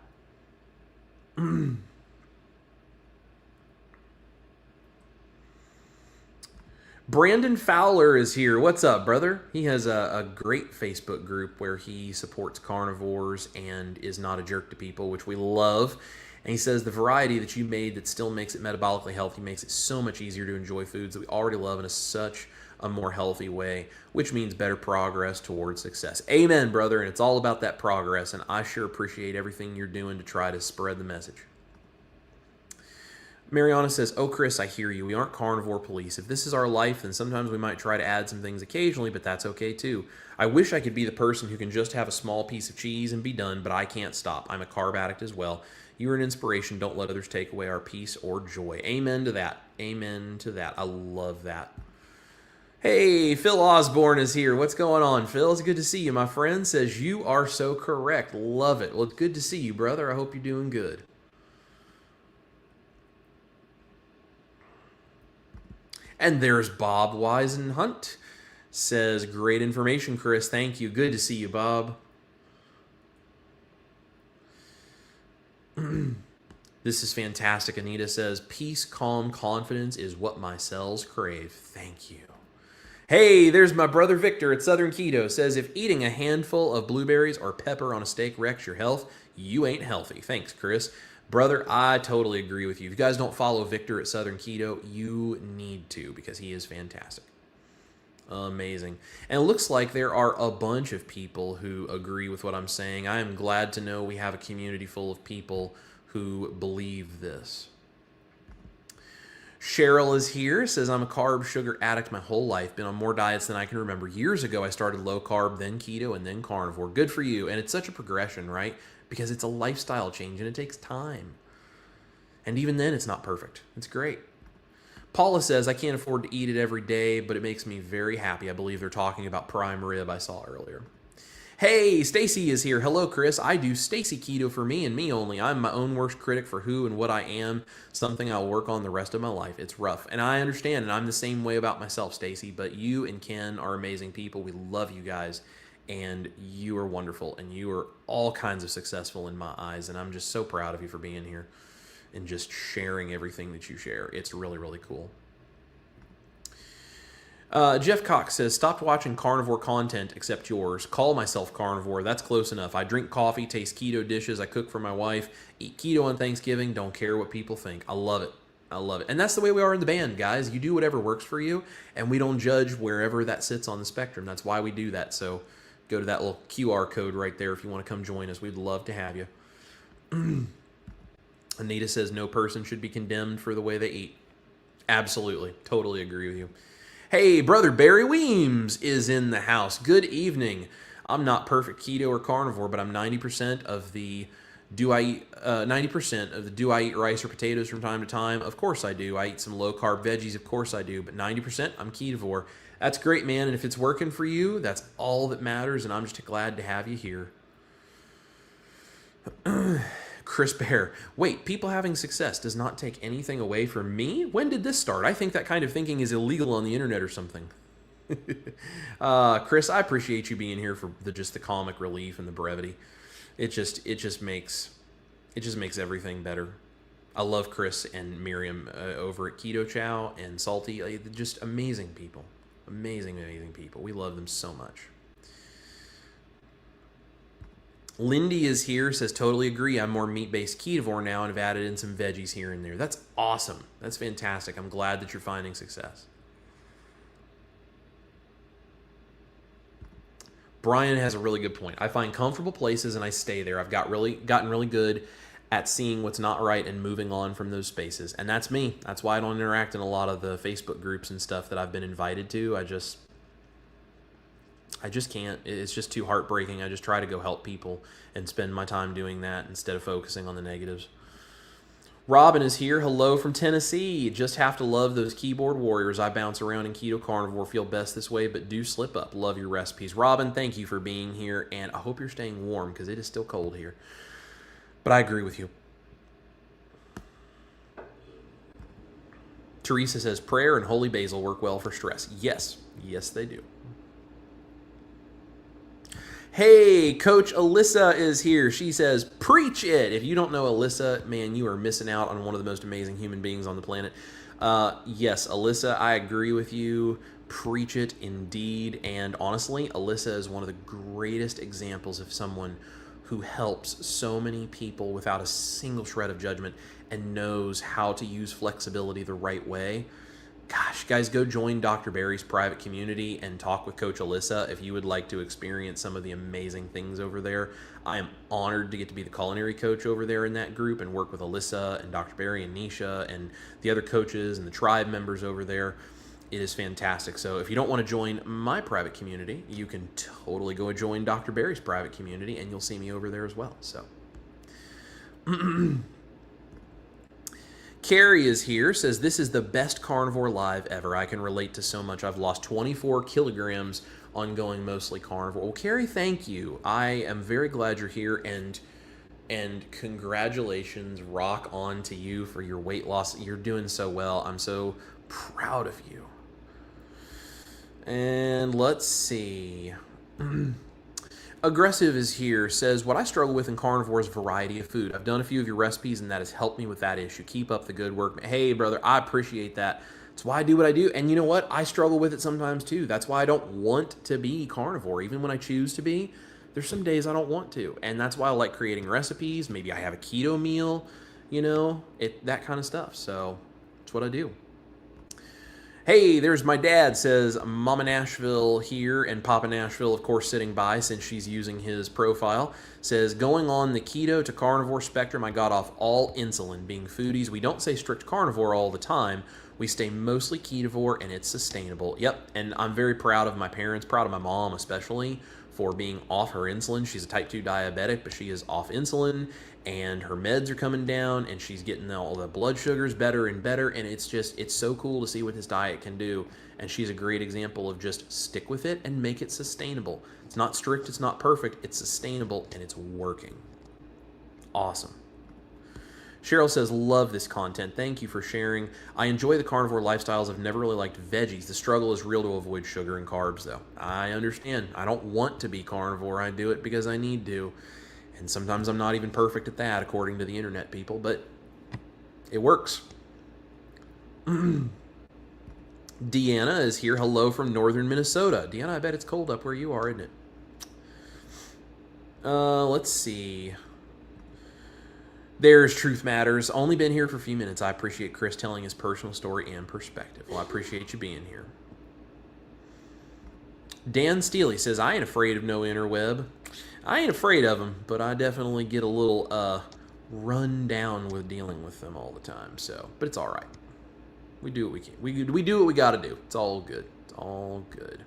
Brandon Fowler is here. What's up, brother? He has a great Facebook group where he supports carnivores and is not a jerk to people, which we love. And he says the variety that you made that still makes it metabolically healthy makes it so much easier to enjoy foods that we already love in such a more healthy way, which means better progress towards success. Amen, brother. And it's all about that progress, and I sure appreciate everything you're doing to try to spread the message. Mariana says, oh, Chris, I hear you. We aren't carnivore police. If this is our life, then sometimes we might try to add some things occasionally, but that's okay too. I wish I could be the person who can just have a small piece of cheese and be done, but I can't stop. I'm a carb addict as well. You are an inspiration. Don't let others take away our peace or joy. Amen to that. Amen to that. I love that. Hey, Phil Osborne is here. What's going on, Phil? It's good to see you, my friend. Says, you are so correct. Love it. Well, it's good to see you, brother. I hope you're doing good. And there's Bob Weisenhunt. Says, great information, Chris. Thank you. Good to see you, Bob. This is fantastic. Anita says, peace, calm, confidence is what my cells crave. Thank you. Hey, there's my brother Victor at Southern Keto. Says, if eating a handful of blueberries or pepper on a steak wrecks your health, you ain't healthy. Thanks, Chris. Brother, I totally agree with you. If you guys don't follow Victor at Southern Keto, you need to, because he is fantastic. Amazing. And it looks like there are a bunch of people who agree with what I'm saying. I am glad to know we have a community full of people who believe this. Cheryl is here, says, I'm a carb sugar addict my whole life, been on more diets than I can remember. Years ago, I started low carb, then keto, and then carnivore. Good for you. And it's such a progression, right? Because it's a lifestyle change and it takes time. And even then, it's not perfect. It's great. Paula says, I can't afford to eat it every day, but it makes me very happy. I believe they're talking about prime rib I saw earlier. Hey, Stacy is here. Hello, Chris. I do Stacy Keto for me and me only. I'm my own worst critic for who and what I am, something I'll work on the rest of my life. It's rough. And I understand, and I'm the same way about myself, Stacy, but you and Ken are amazing people. We love you guys. And you are wonderful, and you are all kinds of successful in my eyes, and I'm just so proud of you for being here and just sharing everything that you share. It's really, really cool. Jeff Cox says, stopped watching carnivore content except yours. Call myself carnivore. That's close enough. I drink coffee, taste keto dishes, I cook for my wife, eat keto on Thanksgiving, don't care what people think. I love it. I love it. And that's the way we are in the band, guys. You do whatever works for you, and we don't judge wherever that sits on the spectrum. That's why we do that. So go to that little QR code right there if you want to come join us. We'd love to have you. Anita says, no person should be condemned for the way they eat. Absolutely. Totally agree with you. Hey, brother Barry Weems is in the house. Good evening. I'm not perfect keto or carnivore, but I'm 90% of the do I eat 90% of the do I eat rice or potatoes from time to time? Of course I do. I eat some low carb veggies, of course I do, but 90% I'm ketovore. That's great, man. And if it's working for you, that's all that matters, and I'm just glad to have you here. Chris Bear. Wait, people having success does not take anything away from me? When did this start? I think that kind of thinking is illegal on the internet or something. Chris, I appreciate you being here for just the comic relief and the brevity. It just makes everything better. I love Chris and Miriam over at Keto Chow and Salty. Just amazing people. Amazing people. We love them so much. Lindy is here, says, totally agree. I'm more meat-based ketovore now and have added in some veggies here and there. That's awesome. That's fantastic. I'm glad that you're finding success. Brian has a really good point. I find comfortable places and I stay there. I've gotten really good at seeing what's not right and moving on from those spaces. And that's me. That's why I don't interact in a lot of the Facebook groups and stuff that I've been invited to. I just can't. It's just too heartbreaking. I just try to go help people and spend my time doing that instead of focusing on the negatives. Robin is here. Hello from Tennessee. Just have to love those keyboard warriors. I bounce around in keto carnivore, feel best this way, but do slip up. Love your recipes. Robin, thank you for being here, and I hope you're staying warm because it is still cold here. But I agree with you. Teresa says, prayer and holy basil work well for stress. Yes. Yes, they do. Hey, Coach Alyssa is here. She says, preach it. If you don't know Alyssa, man, you are missing out on one of the most amazing human beings on the planet. Yes, Alyssa, I agree with you. Preach it indeed. And honestly, Alyssa is one of the greatest examples of someone who helps so many people without a single shred of judgment and knows how to use flexibility the right way. Gosh, guys, go join Dr. Barry's private community and talk with Coach Alyssa if you would like to experience some of the amazing things over there. I am honored to get to be the culinary coach over there in that group and work with Alyssa and Dr. Barry and Nisha and the other coaches and the tribe members over there. It is fantastic. So if you don't want to join my private community, you can totally go join Dr. Barry's private community and you'll see me over there as well. So Carrie is here, says, this is the best carnivore live ever. I can relate to so much. I've lost 24 kilograms on going mostly carnivore. Well, Carrie, thank you. I am very glad you're here, and congratulations, rock on to you for your weight loss. You're doing so well. I'm so proud of you. And let's see. Aggressive is here, says, what I struggle with in carnivore is variety of food. I've done a few of your recipes, and that has helped me with that issue. Keep up the good work. Hey, brother, I appreciate that. That's why I do what I do. And you know what? I struggle with it sometimes, too. That's why I don't want to be carnivore. Even when I choose to be, there's some days I don't want to. And that's why I like creating recipes. Maybe I have a keto meal, that kind of stuff. So that's what I do. Hey, there's my dad, says Mama Nashville here, and Papa Nashville, of course, sitting by since she's using his profile. Says, going on the keto to carnivore spectrum, I got off all insulin. Being foodies, we don't say strict carnivore all the time. We stay mostly ketovore, and it's sustainable. Yep, and I'm very proud of my parents, proud of my mom especially, for being off her insulin. She's a type 2 diabetic, but she is off insulin, and her meds are coming down, and she's getting all the blood sugars better and better, and it's so cool to see what this diet can do, and she's a great example of just stick with it and make it sustainable. It's not strict, it's not perfect, it's sustainable, and it's working. Awesome. Cheryl says, love this content. Thank you for sharing. I enjoy the carnivore lifestyles. I've never really liked veggies. The struggle is real to avoid sugar and carbs, though. I understand. I don't want to be carnivore. I do it because I need to. And sometimes I'm not even perfect at that, according to the internet people, but it works. Deanna is here. Hello from northern Minnesota. Deanna, I bet it's cold up where you are, isn't it? Let's see. There's Truth Matters. Only been here for a few minutes. I appreciate Chris telling his personal story and perspective. Well, I appreciate you being here. Dan Steely says, I ain't afraid of no interweb. I ain't afraid of them, but I definitely get a little run down with dealing with them all the time. So, but it's all right. We do what we can. We do what we got to do. It's all good. It's all good.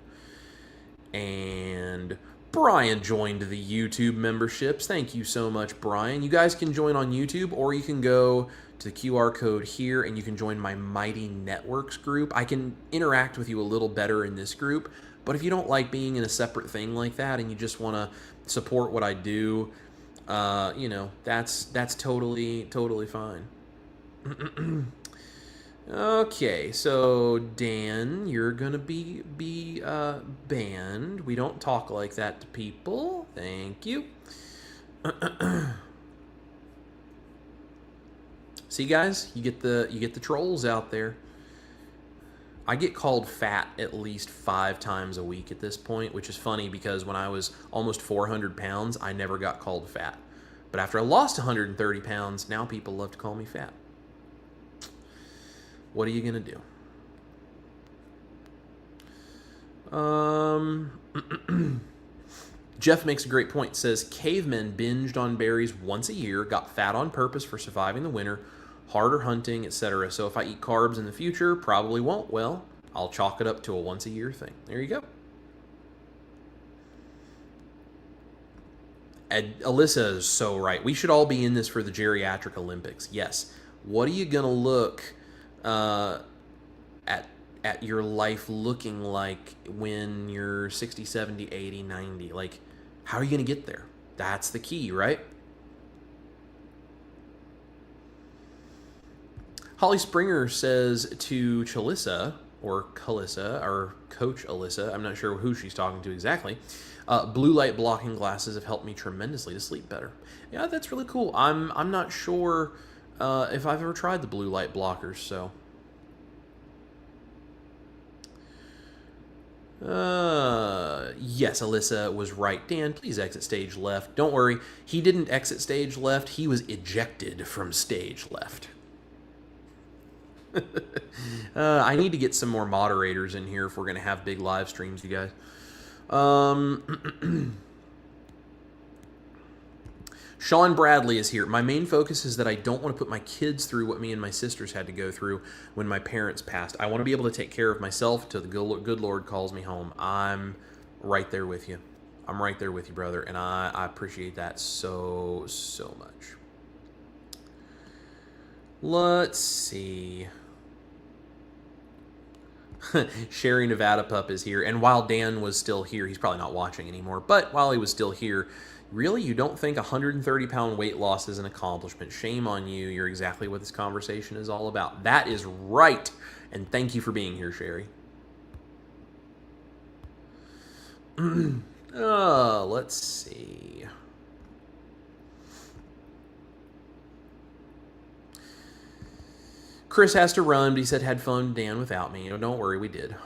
And Brian joined the YouTube memberships. Thank you so much, Brian. You guys can join on YouTube, or you can go to the QR code here and you can join my Mighty Networks group. I can interact with you a little better in this group, but if you don't like being in a separate thing like that and you just want to support what I do, you know, that's totally fine. Okay, so Dan, you're gonna be banned. We don't talk like that to people. Thank you. See, guys, you get the trolls out there. I get called fat at least 5 times a week at this point, which is funny because when I was almost 400 pounds, I never got called fat. But after I lost 130 pounds, now people love to call me fat. What are you gonna do? Jeff makes a great point. Says cavemen binged on berries once a year, got fat on purpose for surviving the winter, harder hunting, etc. So if I eat carbs in the future, probably won't. Well, I'll chalk it up to a once a year thing. There you go. And Alyssa is so right. We should all be in this for the geriatric Olympics. Yes. What are you gonna look at your life looking like when you're 60, 70, 80, 90? Like, how are you going to get there? That's the key, right? Holly Springer says to Chalissa, or Calissa, or Coach Alyssa, I'm not sure who she's talking to exactly, blue light blocking glasses have helped me tremendously to sleep better. Yeah, that's really cool. I'm not sure if I've ever tried the blue light blockers, so. Yes, Alyssa was right. Dan, please exit stage left. Don't worry, he didn't exit stage left. He was ejected from stage left. I need to get some more moderators in here if we're going to have big live streams, you guys. Sean Bradley is here. My main focus is that I don't want to put my kids through what me and my sisters had to go through when my parents passed. I want to be able to take care of myself till the good Lord calls me home. I'm right there with you. I'm right there with you, brother, and I appreciate that so much. Let's see. Sherry Nevada Pup is here, and while Dan was still here, he's probably not watching anymore, but while he was still here, really, you don't think 130-pound weight loss is an accomplishment? Shame on you. You're exactly what this conversation is all about. That is right, and thank you for being here, Sherry. Let's see. Chris has to run, but he said had fun, Dan, without me. You know, don't worry, we did.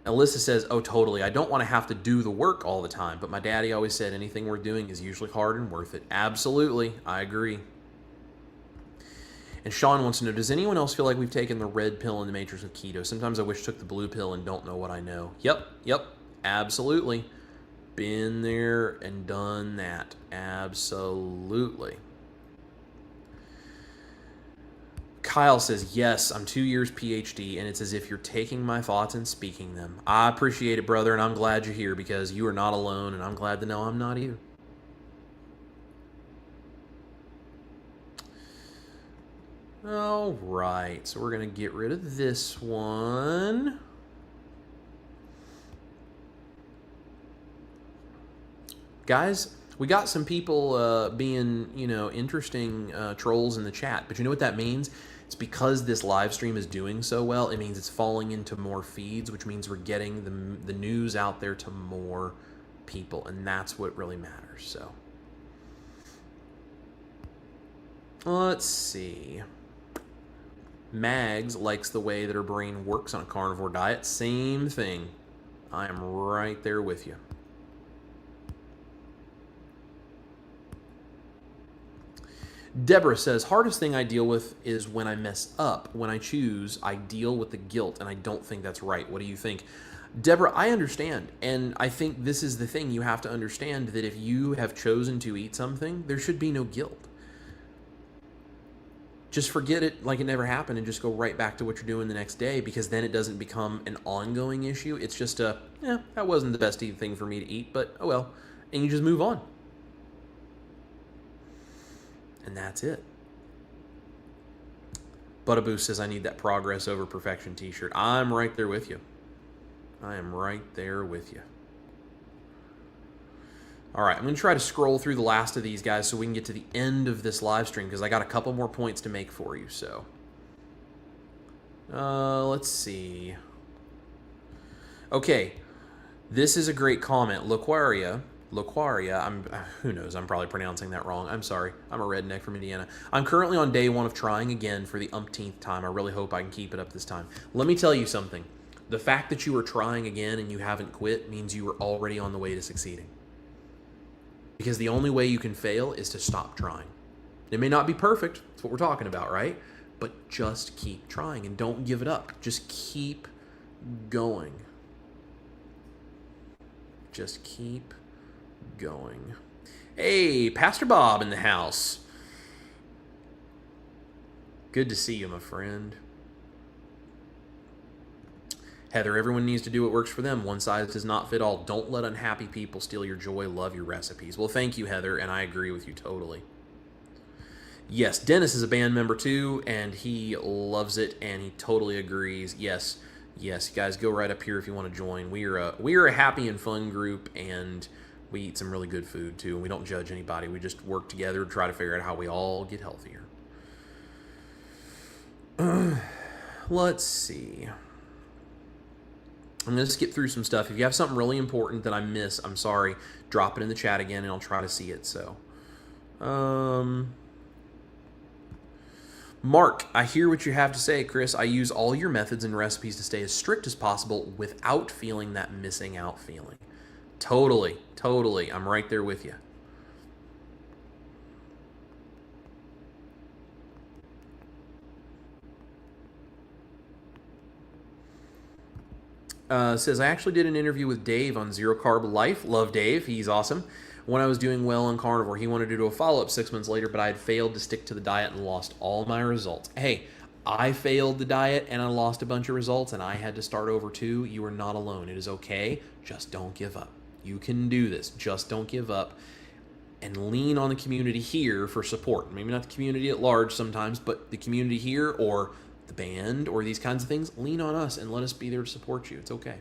Alyssa says, oh, totally. I don't want to have to do the work all the time, but my daddy always said anything worth doing is usually hard and worth it. Absolutely. I agree. And Sean wants to know, does anyone else feel like we've taken the red pill in the matrix of keto? Sometimes I wish I took the blue pill and don't know what I know. Yep. Absolutely. Been there and done that. Absolutely. Kyle says, yes, I'm 2 years PhD, and it's as if you're taking my thoughts and speaking them. I appreciate it, brother, and I'm glad you're here because you are not alone, and I'm glad to know I'm not either. All right, so we're going to get rid of this one. Guys, we got some people being, interesting trolls in the chat, but you know what that means? It's because this live stream is doing so well, it means it's falling into more feeds, which means we're getting the news out there to more people, and that's what really matters. So, let's see. Mags likes the way that her brain works on a carnivore diet. Same thing. I am right there with you. Deborah says, hardest thing I deal with is when I mess up. When I choose, I deal with the guilt, and I don't think that's right. What do you think? Deborah, I understand, and I think this is the thing. You have to understand that if you have chosen to eat something, there should be no guilt. just forget it like it never happened and just go right back to what you're doing the next day, because then it doesn't become an ongoing issue. It's just that wasn't the best thing for me to eat, but oh well. And you just move on. And that's it. Buttaboo says, I need that progress over perfection t-shirt. I'm right there with you. I am right there with you. All right, I'm going to try to scroll through the last of these guys so we can get to the end of this live stream, because I got a couple more points to make for you. So, let's see. Okay, this is a great comment. Loquaria, who knows, I'm probably pronouncing that wrong. I'm sorry. I'm a redneck from Indiana. I'm currently on day 1 of trying again for the umpteenth time. I really hope I can keep it up this time. Let me tell you something. The fact that you are trying again and you haven't quit means you are already on the way to succeeding. Because the only way you can fail is to stop trying. It may not be perfect. That's what we're talking about, right? But just keep trying and don't give it up. Just keep going. Just keep going. Hey, Pastor Bob in the house. Good to see you, my friend. Heather, everyone needs to do what works for them. One size does not fit all. Don't let unhappy people steal your joy. Love your recipes. Well, thank you, Heather, and I agree with you totally. Yes, Dennis is a band member too, and he loves it, and he totally agrees. Yes, guys, go right up here if you want to join. We are a happy and fun group, and we eat some really good food too, and we don't judge anybody. We just work together to try to figure out how we all get healthier. Let's see. I'm going to skip through some stuff. If you have something really important that I miss, I'm sorry, drop it in the chat again and I'll try to see it. So, Mark, I hear what you have to say, Chris. I use all your methods and recipes to stay as strict as possible without feeling that missing out feeling. Totally. I'm right there with you. Says, I actually did an interview with Dave on Zero Carb Life. Love Dave. He's awesome. When I was doing well on carnivore, he wanted to do a follow-up 6 months later, but I had failed to stick to the diet and lost all my results. Hey, I failed the diet and I lost a bunch of results and I had to start over too. You are not alone. It is okay. Just don't give up. You can do this. Just don't give up. And lean on the community here for support. Maybe not the community at large sometimes, but the community here or the band or these kinds of things, lean on us and let us be there to support you. It's okay.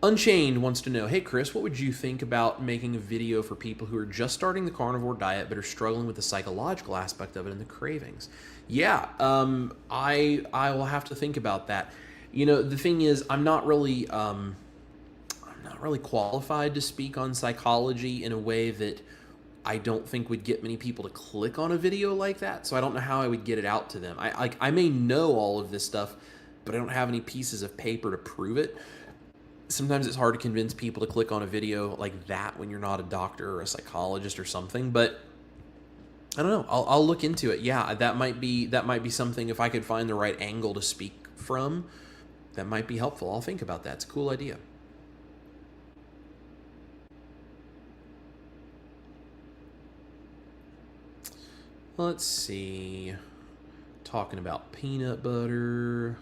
Unchained wants to know, hey Chris, what would you think about making a video for people who are just starting the carnivore diet but are struggling with the psychological aspect of it and the cravings? Yeah, I will have to think about that. You know, the thing is, I'm not really qualified to speak on psychology in a way that I don't think would get many people to click on a video like that, so I don't know how I would get it out to them. I may know all of this stuff, but I don't have any pieces of paper to prove it. Sometimes it's hard to convince people to click on a video like that when you're not a doctor or a psychologist or something, but I don't know. I'll look into it. Yeah, that might be something, if I could find the right angle to speak from, that might be helpful. I'll think about that. It's a cool idea. Let's see. Talking about peanut butter.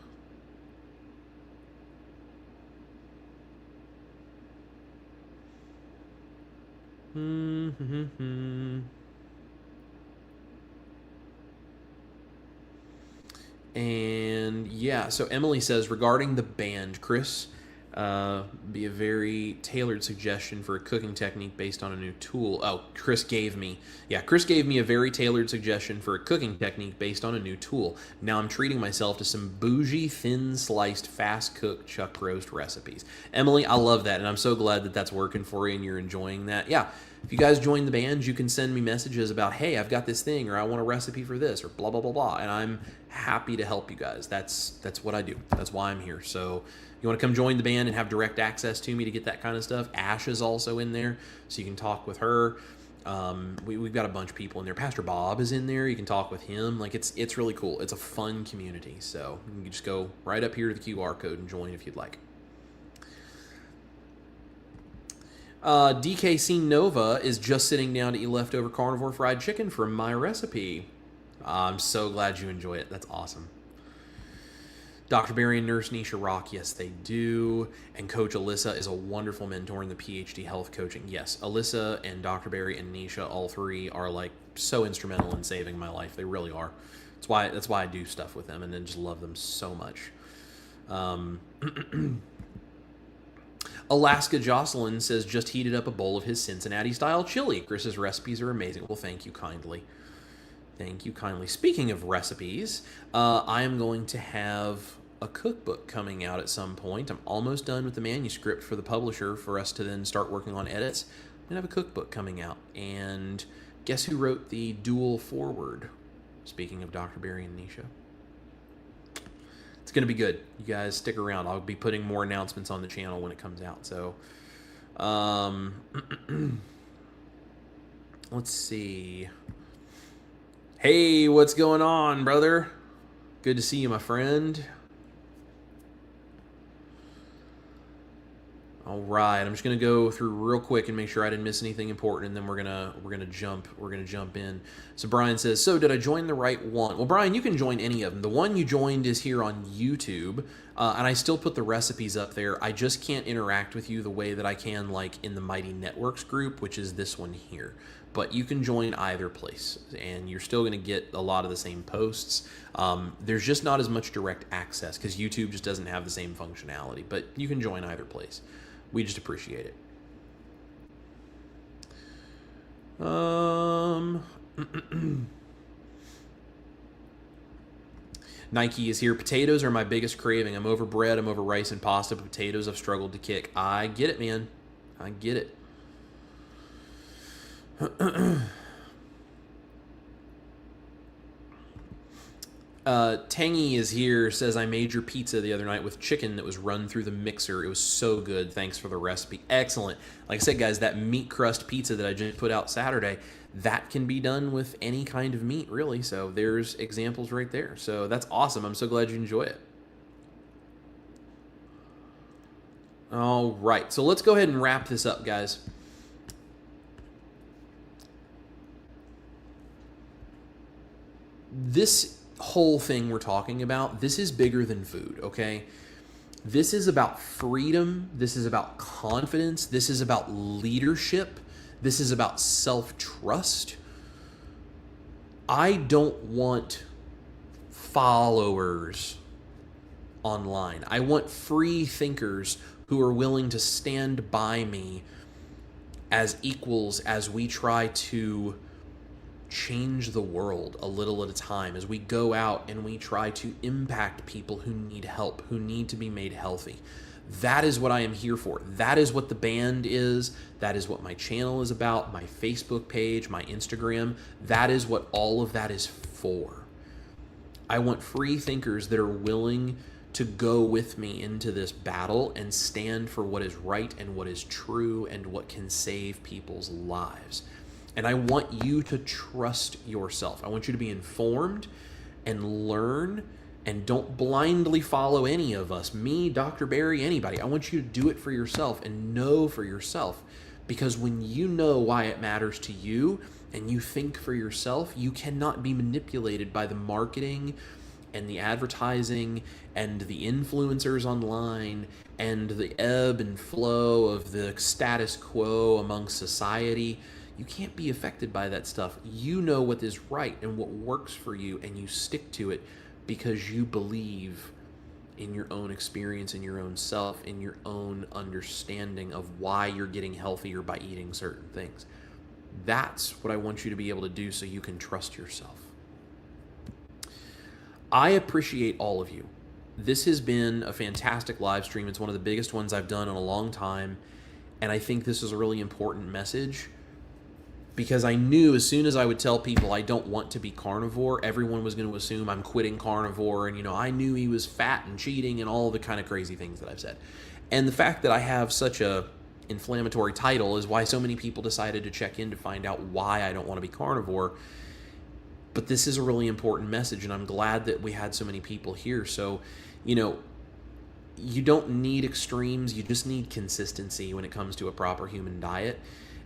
And yeah, so Emily says, regarding the band, Chris, be a very tailored suggestion for a cooking technique based on a new tool. Oh, Chris gave me a very tailored suggestion for a cooking technique based on a new tool. Now I'm treating myself to some bougie, thin sliced, fast cooked chuck roast recipes. Emily, I love that, and I'm so glad that that's working for you and you're enjoying that. Yeah, if you guys join the band, you can send me messages about, hey, I've got this thing, or I want a recipe for this, or blah, blah, blah, blah, and I'm happy to help you guys. That's what I do. That's why I'm here. So you want to come join the band and have direct access to me to get that kind of stuff? Ash is also in there, so you can talk with her. We've got a bunch of people in there. Pastor Bob is in there. You can talk with him. Like, it's really cool. It's a fun community. So you can just go right up here to the QR code and join if you'd like. DKC Nova is just sitting down to eat leftover carnivore fried chicken from my recipe. I'm so glad you enjoy it. That's awesome. Dr. Barry and Nurse Nisha rock. Yes, they do. And Coach Alyssa is a wonderful mentor in the PhD health coaching. Yes, Alyssa and Dr. Barry and Nisha, all three, are like so instrumental in saving my life. They really are. That's why I do stuff with them, and I just love them so much. Alaska Jocelyn says, just heated up a bowl of his Cincinnati-style chili. Chris's recipes are amazing. Well, thank you kindly. Thank you kindly. Speaking of recipes, I am going to have a cookbook coming out at some point. I'm almost done with the manuscript for the publisher for us to then start working on edits. I'm going to have a cookbook coming out. And guess who wrote the dual foreword? Speaking of Dr. Barry and Nisha. It's going to be good. You guys stick around. I'll be putting more announcements on the channel when it comes out. So, let's see. Hey, what's going on, brother? Good to see you, my friend. All right, I'm just gonna go through real quick and make sure I didn't miss anything important, and then we're gonna jump in. So Brian says, so did I join the right one? Well, Brian, you can join any of them. The one you joined is here on YouTube, and I still put the recipes up there. I just can't interact with you the way that I can like in the Mighty Networks group, which is this one here. But you can join either place, and you're still going to get a lot of the same posts. There's just not as much direct access because YouTube just doesn't have the same functionality, but you can join either place. We just appreciate it. Nike is here. Potatoes are my biggest craving. I'm over bread. I'm over rice and pasta. But potatoes I've struggled to kick. I get it, man. I get it. Tangy is here, says, I made your pizza the other night with chicken that was run through the mixer. It was so good. Thanks for the recipe. Excellent. Like I said, guys, that meat crust pizza that I just put out Saturday, that can be done with any kind of meat, really. So there's examples right there. So that's awesome. I'm so glad you enjoy it. All right. So let's go ahead and wrap this up, guys. This whole thing we're talking about, this is bigger than food, okay? This is about freedom. This is about confidence. This is about leadership. This is about self-trust. I don't want followers online. I want free thinkers who are willing to stand by me as equals as we try to change the world a little at a time, as we go out and we try to impact people who need help, who need to be made healthy. That is what I am here for. That is what the band is. That is what my channel is about, my Facebook page, my Instagram. That is what all of that is for. I want free thinkers that are willing to go with me into this battle and stand for what is right and what is true and what can save people's lives. And I want you to trust yourself. I want you to be informed and learn, and don't blindly follow any of us, me, Dr. Barry, anybody. I want you to do it for yourself and know for yourself, because when you know why it matters to you and you think for yourself, you cannot be manipulated by the marketing and the advertising and the influencers online and the ebb and flow of the status quo among society. You can't be affected by that stuff. You know what is right and what works for you, and you stick to it because you believe in your own experience, in your own self, in your own understanding of why you're getting healthier by eating certain things. That's what I want you to be able to do so you can trust yourself. I appreciate all of you. This has been a fantastic live stream. It's one of the biggest ones I've done in a long time, and I think this is a really important message, because I knew as soon as I would tell people I don't want to be carnivore, everyone was going to assume I'm quitting carnivore. And, I knew he was fat and cheating and all the kind of crazy things that I've said. And the fact that I have such a inflammatory title is why so many people decided to check in to find out why I don't want to be carnivore. But this is a really important message, and I'm glad that we had so many people here. So, you don't need extremes, you just need consistency when it comes to a proper human diet.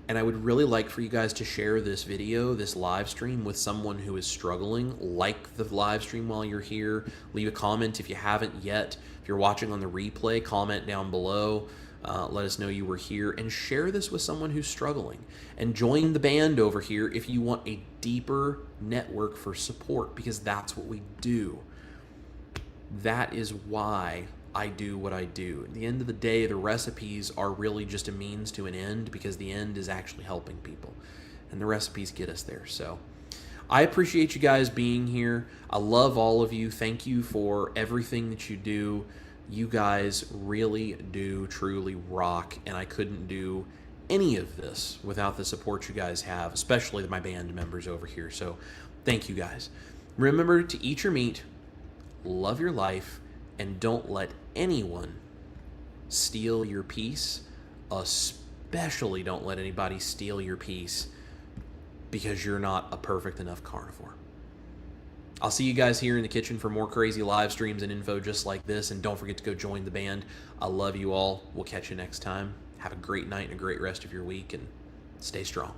And I would really like for you guys to share this video, this live stream, with someone who is struggling. Like the live stream while you're here. Leave a comment if you haven't yet. If you're watching on the replay, comment down below. Let us know you were here, and share this with someone who's struggling. And join the band over here if you want a deeper network for support, because that's what we do. That is why I do what I do. At the end of the day, the recipes are really just a means to an end, because the end is actually helping people, and the recipes get us there. So I appreciate you guys being here. I love all of you. Thank you for everything that you do. You guys really do truly rock, and I couldn't do any of this without the support you guys have, especially my band members over here. So thank you guys. Remember to eat your meat, love your life, and don't let anyone steal your peace. Especially don't let anybody steal your peace because you're not a perfect enough carnivore. I'll see you guys here in the kitchen for more crazy live streams and info just like this. And don't forget to go join the band. I love you all. We'll catch you next time. Have a great night and a great rest of your week, and stay strong.